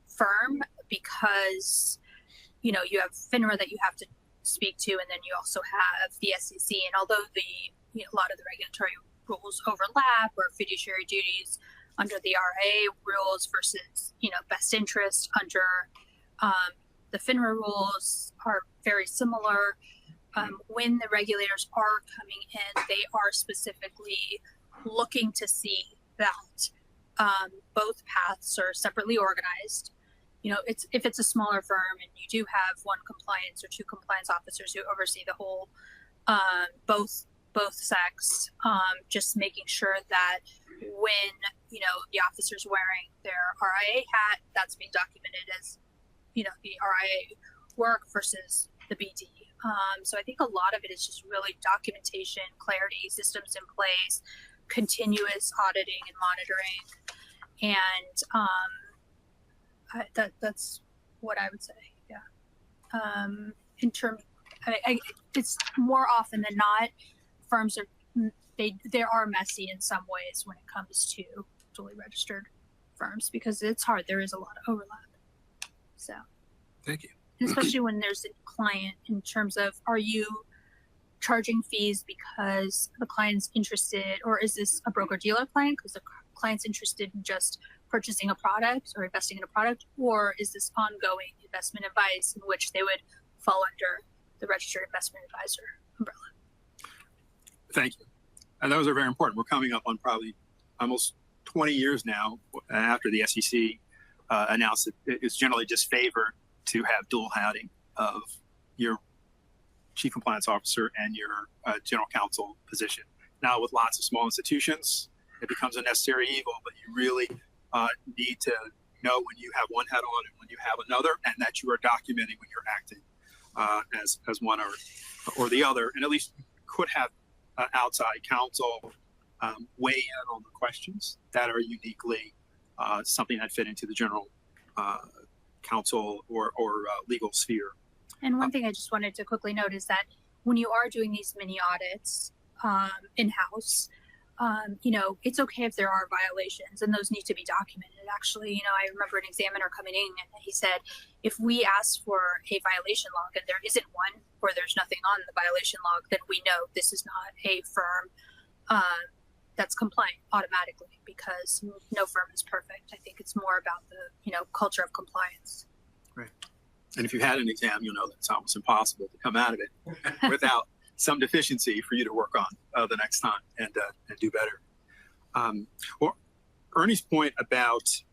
firm, because you have FINRA that you have to speak to, and then you also have the SEC. And although a lot of the regulatory rules overlap, or fiduciary duties under the RIA rules versus best interest under the FINRA rules are very similar. When the regulators are coming in, they are specifically looking to see that both paths are separately organized. If it's a smaller firm and you do have one compliance or two compliance officers who oversee the whole, both sex, just making sure that when the officer's wearing their RIA hat, that's being documented as the RIA work versus the BD. So I think a lot of it is just really documentation, clarity, systems in place, continuous auditing and monitoring, and that's what I would say. Yeah. In terms, it's more often than not, firms they are messy in some ways when it comes to duly registered firms, because it's hard. There is a lot of overlap. So. Thank you. And especially when there's a client, in terms of, are you charging fees because the client's interested, or is this a broker dealer client because the client's interested in just purchasing a product or investing in a product, or is this ongoing investment advice in which they would fall under the registered investment advisor umbrella? Thank you. And those are very important. We're coming up on probably almost 20 years now after the SEC announced that it's generally disfavored to have dual hatting of your chief compliance officer and your general counsel position. Now, with lots of small institutions, it becomes a necessary evil, but you really need to know when you have one hat on and when you have another, and that you are documenting when you're acting as one or the other, and at least could have outside counsel weigh in on the questions that are uniquely something that fit into the general counsel or legal sphere. And one thing I just wanted to quickly note is that when you are doing these mini audits in-house, it's okay if there are violations, and those need to be documented. Actually, I remember an examiner coming in and he said, if we ask for a violation log and there isn't one, or there's nothing on the violation log, then we know this is not a firm that's compliant automatically, because no firm is perfect. I think it's more about the culture of compliance. Right. And if you had an exam, you'll know that it's almost impossible to come out of it without some deficiency for you to work on the next time and do better. Well, Ernie's point about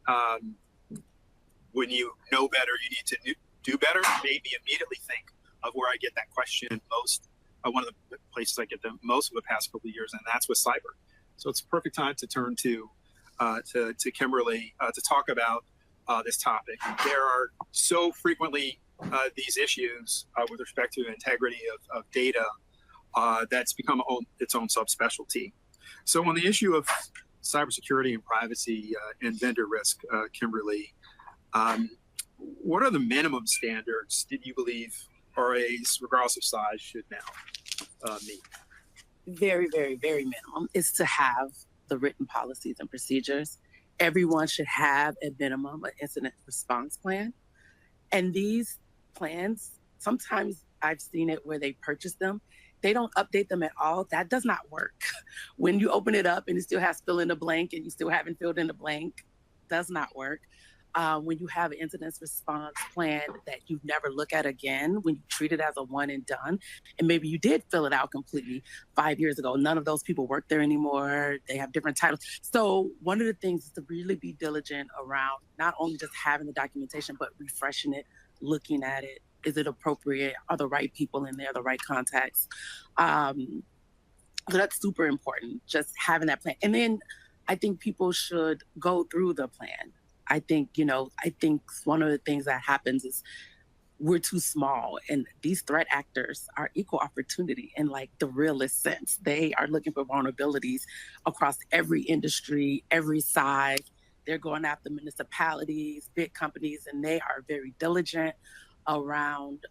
when you know better, you need to do better, made me immediately think of where I get that question most. One of the places I get them most of the past couple of years, and that's with cyber. So it's a perfect time to turn to Kimberly to talk about this topic. There are so frequently these issues with respect to integrity of data that's become its own subspecialty. So on the issue of cybersecurity and privacy and vendor risk, Kimberly, what are the minimum standards that you believe RIAs, regardless of size, should now meet? Very, very, very minimum is to have the written policies and procedures. Everyone should have at minimum an incident response plan. And these plans, sometimes I've seen it where they purchase them, they don't update them at all. That does not work. When you open it up and it still has fill in the blank and you still haven't filled in the blank, does not work. When you have an incident response plan that you never look at again, when you treat it as a one and done, and maybe you did fill it out completely 5 years ago, none of those people work there anymore, they have different titles. So one of the things is to really be diligent around not only just having the documentation, but refreshing it, looking at it. Is it appropriate? Are the right people in there, the right contacts? So that's super important, just having that plan. And then I think people should go through the plan. I think, I think one of the things that happens is we're too small, and these threat actors are equal opportunity in like the realest sense. They are looking for vulnerabilities across every industry, every side. They're going after municipalities, big companies, and they are very diligent around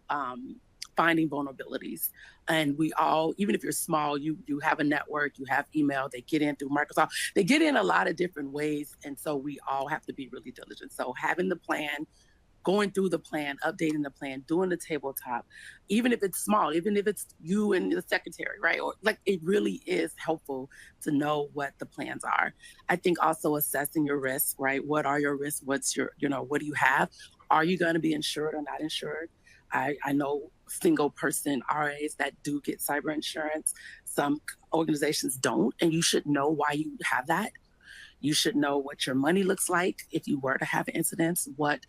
finding vulnerabilities. And we all, even if you're small, you have a network, you have email, they get in through Microsoft, they get in a lot of different ways. And so we all have to be really diligent. So having the plan, going through the plan, updating the plan, doing the tabletop, even if it's small, even if it's you and the secretary, right? Or like, it really is helpful to know what the plans are. I think also assessing your risks, right? What are your risks? What's your, what do you have? Are you going to be insured or not insured? I know single person RIAs that do get cyber insurance. Some organizations don't, and you should know why you have that. You should know what your money looks like if you were to have incidents. What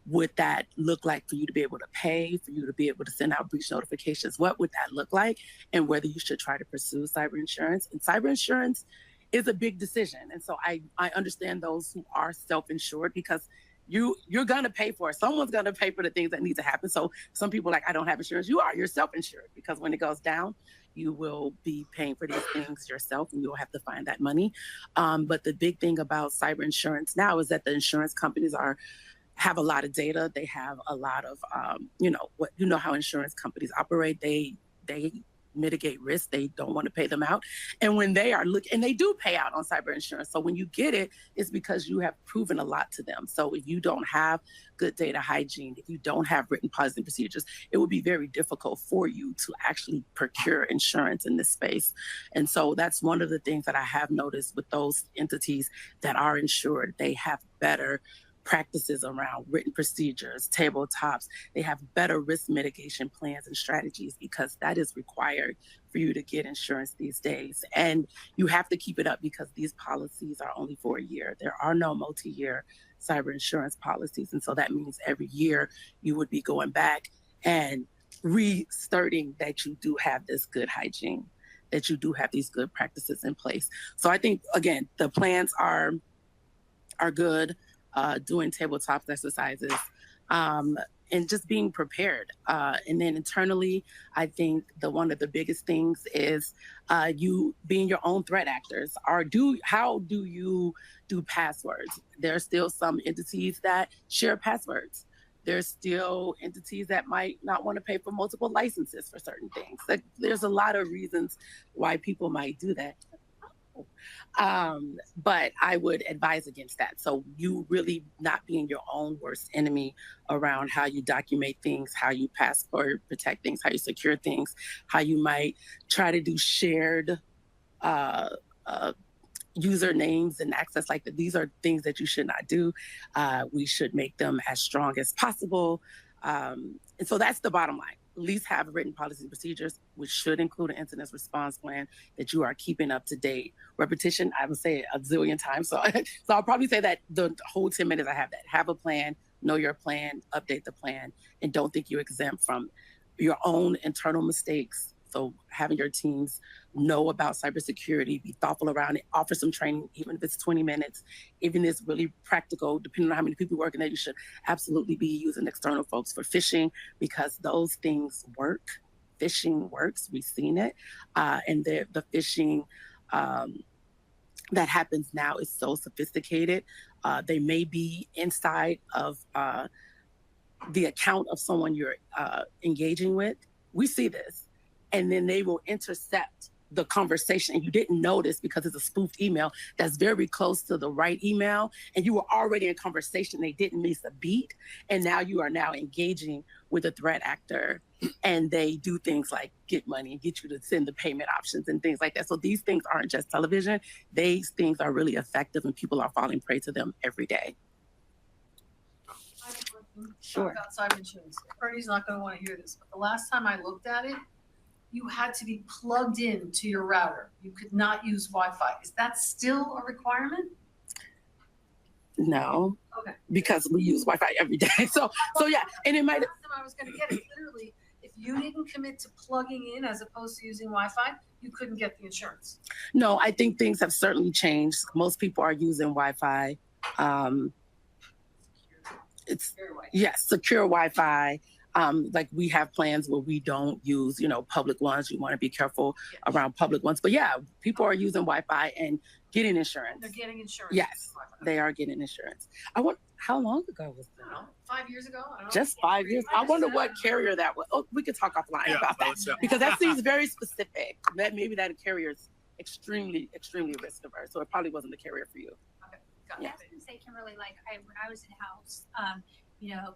would that look like for you to be able to pay, for you to be able to send out breach notifications? What would that look like? And whether you should try to pursue cyber insurance. And cyber insurance is a big decision. And so I understand those who are self-insured, because you're going to pay for it. Someone's going to pay for the things that need to happen. So some people are like, I don't have insurance. You're self-insured, because when it goes down, you will be paying for these things yourself, and you'll have to find that money. But the big thing about cyber insurance now is that the insurance companies have a lot of data. They have a lot of, how insurance companies operate. They mitigate risk. They don't want to pay them out. And when they are and they do pay out on cyber insurance. So when you get it, it's because you have proven a lot to them. So if you don't have good data hygiene, if you don't have written policies and procedures, it would be very difficult for you to actually procure insurance in this space. And so that's one of the things that I have noticed with those entities that are insured. They have better practices around written procedures, tabletops. They have better risk mitigation plans and strategies, because that is required for you to get insurance these days. And you have to keep it up, because these policies are only for a year. There are no multi-year cyber insurance policies. And so that means every year you would be going back and restarting that you do have this good hygiene, that you do have these good practices in place. So I think, again, the plans are good. Doing tabletop exercises, and just being prepared. And then internally, I think one of the biggest things is you being your own threat actors. How do you do passwords? There are still some entities that share passwords. There's still entities that might not want to pay for multiple licenses for certain things. Like, there's a lot of reasons why people might do that. But I would advise against that. So you really not being your own worst enemy around how you document things, how you password protect things, how you secure things, how you might try to do shared usernames and access like that. These are things that you should not do. We should make them as strong as possible. And so that's the bottom line. At least have written policies and procedures, which should include an incident response plan that you are keeping up to date. Repetition, I would say a zillion times. So I'll probably say that the whole 10 minutes I have that. Have a plan, know your plan, update the plan, and don't think you're exempt from your own internal mistakes. So having your teams know about cybersecurity, be thoughtful around it, offer some training, even if it's 20 minutes, even if it's really practical, depending on how many people working there, you should absolutely be using external folks for phishing, because those things work. Phishing works, we've seen it. And the phishing that happens now is so sophisticated. They may be inside of the account of someone you're engaging with. We see this. And then they will intercept the conversation, and you didn't notice because it's a spoofed email that's very close to the right email, and you were already in conversation. They didn't miss a beat, and now you are now engaging with a threat actor, and they do things like get money and get you to send the payment options and things like that. So these things aren't just television. These things are really effective, and people are falling prey to them every day. Sure. About cyber insurance. Ernie's not going to want to hear this, but the last time I looked at it, you had to be plugged in to your router. You could not use Wi-Fi. Is that still a requirement? No. Okay. Because we use Wi-Fi every day. So yeah, and it might. Last time I was going to get it, literally, if you didn't commit to plugging in as opposed to using Wi-Fi, you couldn't get the insurance. No, I think things have certainly changed. Most people are using Wi-Fi. it's yes, secure Wi-Fi. Like we have plans where we don't use, public ones. You want to be careful around public ones. But yeah, people are using Wi-Fi and getting insurance. They're getting insurance. Yes, they are getting insurance. How long ago was that? I don't know, 5 years ago? I don't know. Just 5 years. I wonder what carrier that was. Oh, we could talk offline about that because that seems very specific. That maybe that carrier is extremely, extremely risk averse. So it probably wasn't the carrier for you. Okay, got it. Yeah, I was gonna say, Kimberly, like when I was in house,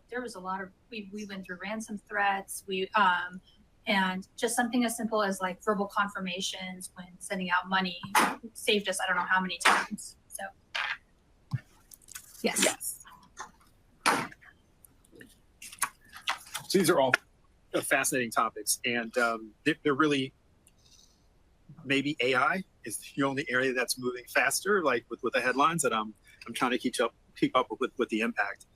there was a lot of we went through ransom threats. And just something as simple as like verbal confirmations when sending out money saved us I don't know how many times. So yes. So these are all fascinating topics, and they're really, maybe AI is the only area that's moving faster, like with the headlines that I'm trying to keep up with the impact.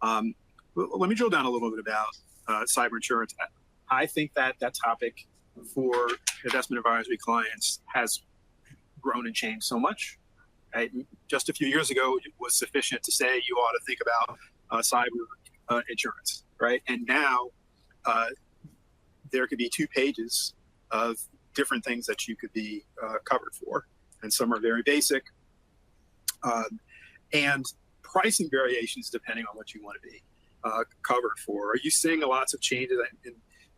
Let me drill down a little bit about cyber insurance. I think that topic for investment advisory clients has grown and changed so much. Right? Just a few years ago, it was sufficient to say you ought to think about cyber insurance, right? And now there could be 2 pages of different things that you could be covered for, and some are very basic, and pricing variations depending on what you want to be covered for. Are you seeing lots of changes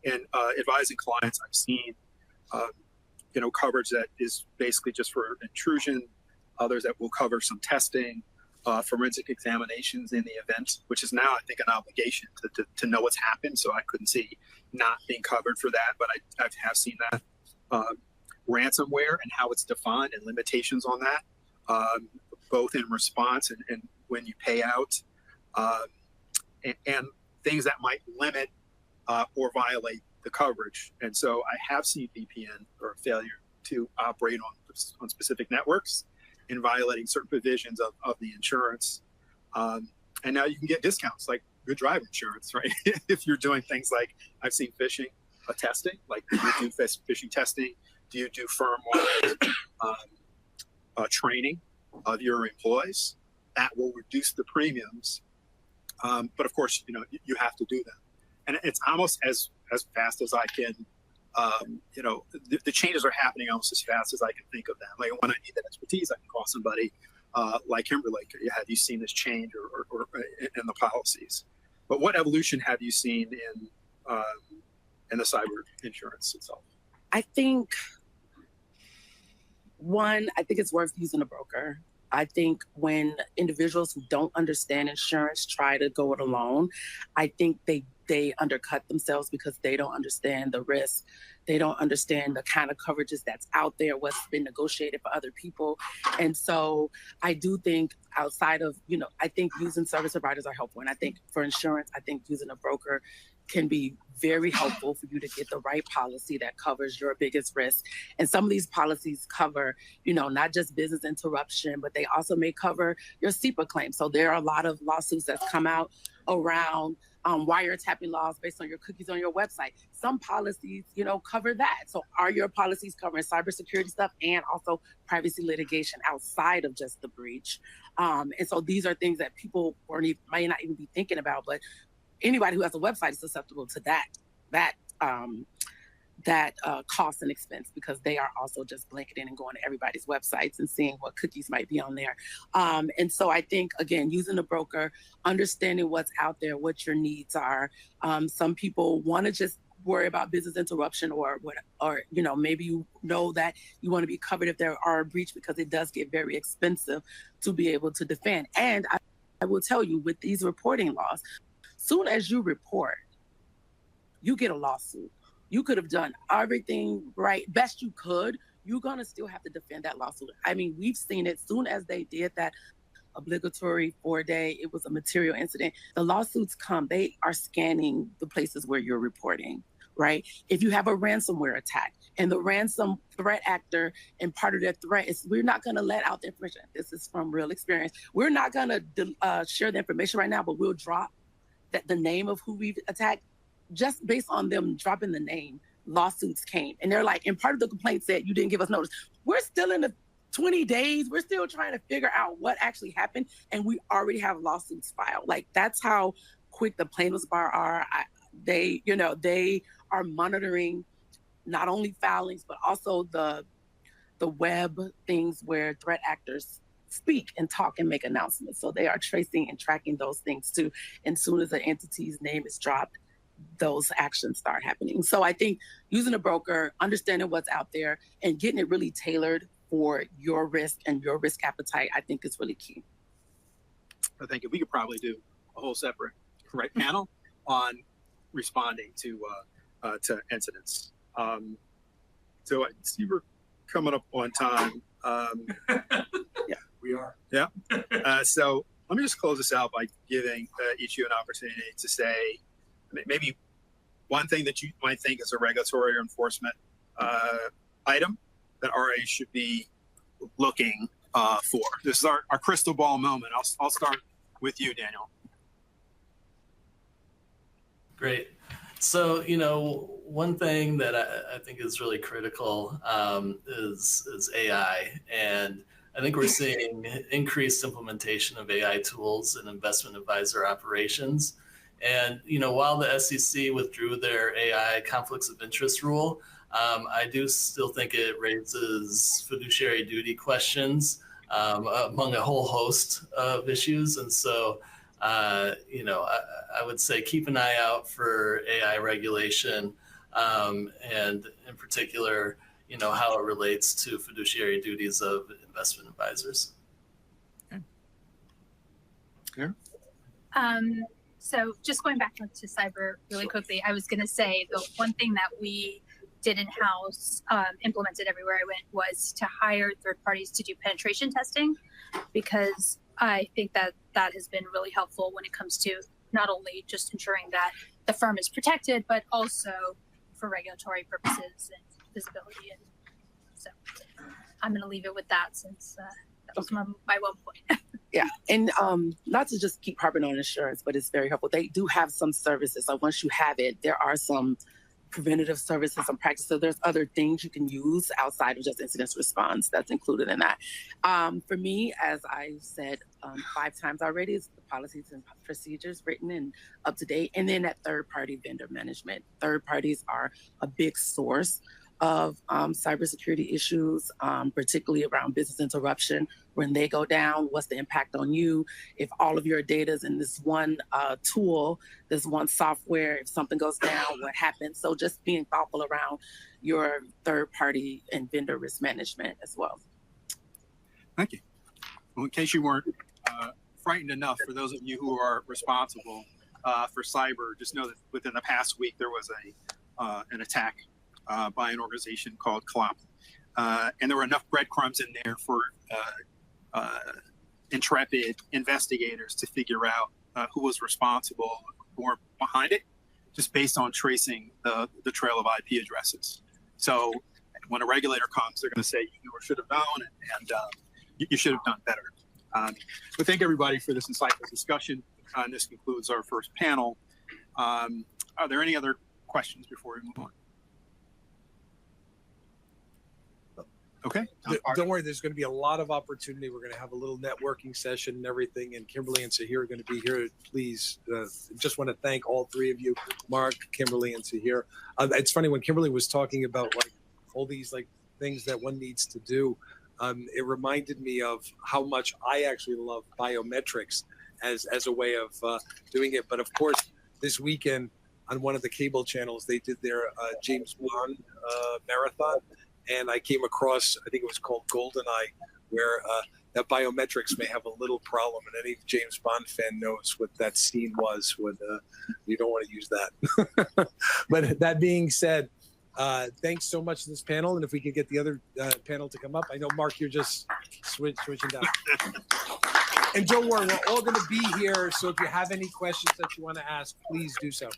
in advising clients? I've seen coverage that is basically just for intrusion, others that will cover some testing, forensic examinations in the event, which is now, I think, an obligation to know what's happened. So I couldn't see not being covered for that, but I have seen that. Ransomware and how it's defined and limitations on that, both in response and when you pay out, and things that might limit or violate the coverage. And so I have seen VPN or failure to operate on specific networks in violating certain provisions of the insurance. And now you can get discounts like good driver insurance, right? If you're doing things like, I've seen phishing testing, like do you do phishing testing? Do you do firm-wide training of your employees? That will reduce the premiums. But of course, you have to do that. And it's almost as fast as I can, the changes are happening almost as fast as I can think of them. Like when I need that expertise, I can call somebody like Kimberly. Have you seen this change or in the policies? But what evolution have you seen in the cyber insurance itself? I think it's worth using a broker. I think when individuals who don't understand insurance try to go it alone, I think they undercut themselves because they don't understand the risk. They don't understand the kind of coverages that's out there, what's been negotiated for other people. And so I do think outside of, I think using service providers are helpful. And I think for insurance, I think using a broker can be very helpful for you to get the right policy that covers your biggest risk. And some of these policies cover, not just business interruption, but they also may cover your SEPA claim. So there are a lot of lawsuits that's come out around wiretapping laws based on your cookies on your website. Some policies, cover that. So are your policies covering cybersecurity stuff and also privacy litigation outside of just the breach? And so these are things that people might not even be thinking about, but anybody who has a website is susceptible to that cost and expense because they are also just blanketing and going to everybody's websites and seeing what cookies might be on there. And so I think, again, using a broker, understanding what's out there, what your needs are. Some people want to just worry about business interruption or maybe you know that you want to be covered if there are a breach because it does get very expensive to be able to defend. And I will tell you with these reporting laws, soon as you report, you get a lawsuit. You could have done everything right, best you could. You're going to still have to defend that lawsuit. I mean, we've seen it soon as they did that obligatory 4-day, it was a material incident. The lawsuits come, they are scanning the places where you're reporting, right? If you have a ransomware attack and the ransom threat actor and part of their threat is we're not going to let out the information. This is from real experience. We're not going to share the information right now, but we'll drop the name of who we've attacked. Just based on them dropping the name, lawsuits came. And they're like, and part of the complaint said, you didn't give us notice. We're still in the 20 days. We're still trying to figure out what actually happened, and we already have lawsuits filed. Like, that's how quick the plaintiffs bar are. They are monitoring not only filings, but also the web things where threat actors speak and talk and make announcements. So they are tracing and tracking those things too. And as soon as an entity's name is dropped, those actions start happening. So I think using a broker, understanding what's out there, and getting it really tailored for your risk and your risk appetite, I think is really key. I think we could probably do a whole separate panel on responding to incidents. So I see we're coming up on time. Yeah, we are. Yeah. So let me just close this out by giving each of you an opportunity to say maybe one thing that you might think is a regulatory or enforcement item that RIA should be looking for. This is our crystal ball moment. I'll start with you, Daniel. Great. So, one thing that I think is really critical is AI. And I think we're seeing increased implementation of AI tools in investment advisor operations. And, while the SEC withdrew their AI conflicts of interest rule, I do still think it raises fiduciary duty questions among a whole host of issues. And so, I would say keep an eye out for AI regulation, and in particular, how it relates to fiduciary duties of investment advisors. Okay. So just going back to cyber really quickly, I was going to say the one thing that we did in-house, implemented everywhere I went, was to hire third parties to do penetration testing, because I think that has been really helpful when it comes to not only just ensuring that the firm is protected, but also for regulatory purposes and visibility. And so I'm going to leave it with that, since that was my one point. Yeah, and not to just keep harping on insurance, but it's very helpful. They do have some services. So once you have it, there are some preventative services and practice. So there's other things you can use outside of just incident response that's included in that. For me, as I said 5 times already, is the policies and procedures written and up to date. And then that third-party vendor management. Third parties are a big source of cybersecurity issues, particularly around business interruption. When they go down, what's the impact on you? If all of your data is in this one tool, this one software, if something goes down, what happens? So just being thoughtful around your third party and vendor risk management as well. Thank you. Well, in case you weren't frightened enough, for those of you who are responsible for cyber, just know that within the past week, there was an attack by an organization called CLOP. And there were enough breadcrumbs in there for intrepid investigators to figure out who was responsible or behind it, just based on tracing the trail of IP addresses. So when a regulator comes, they're going to say you should have known, and you should have done better. So thank everybody for this insightful discussion. And this concludes our first panel. Are there any other questions before we move on? Okay. Don't worry, there's going to be a lot of opportunity. We're going to have a little networking session and everything, and Kimberly and Saher are going to be here. Please, just want to thank all 3 of you, Marc, Kimberly, and Saher. It's funny, when Kimberly was talking about all these things that one needs to do, it reminded me of how much I actually love biometrics as a way of doing it. But of course, this weekend on one of the cable channels, they did their James Bond marathon. And I came across, I think it was called GoldenEye, where that biometrics may have a little problem. And any James Bond fan knows what that scene was when you don't want to use that. But that being said, thanks so much to this panel. And if we could get the other panel to come up. I know, Marc, you're just switching down. And don't worry, we're all going to be here. So if you have any questions that you want to ask, please do so.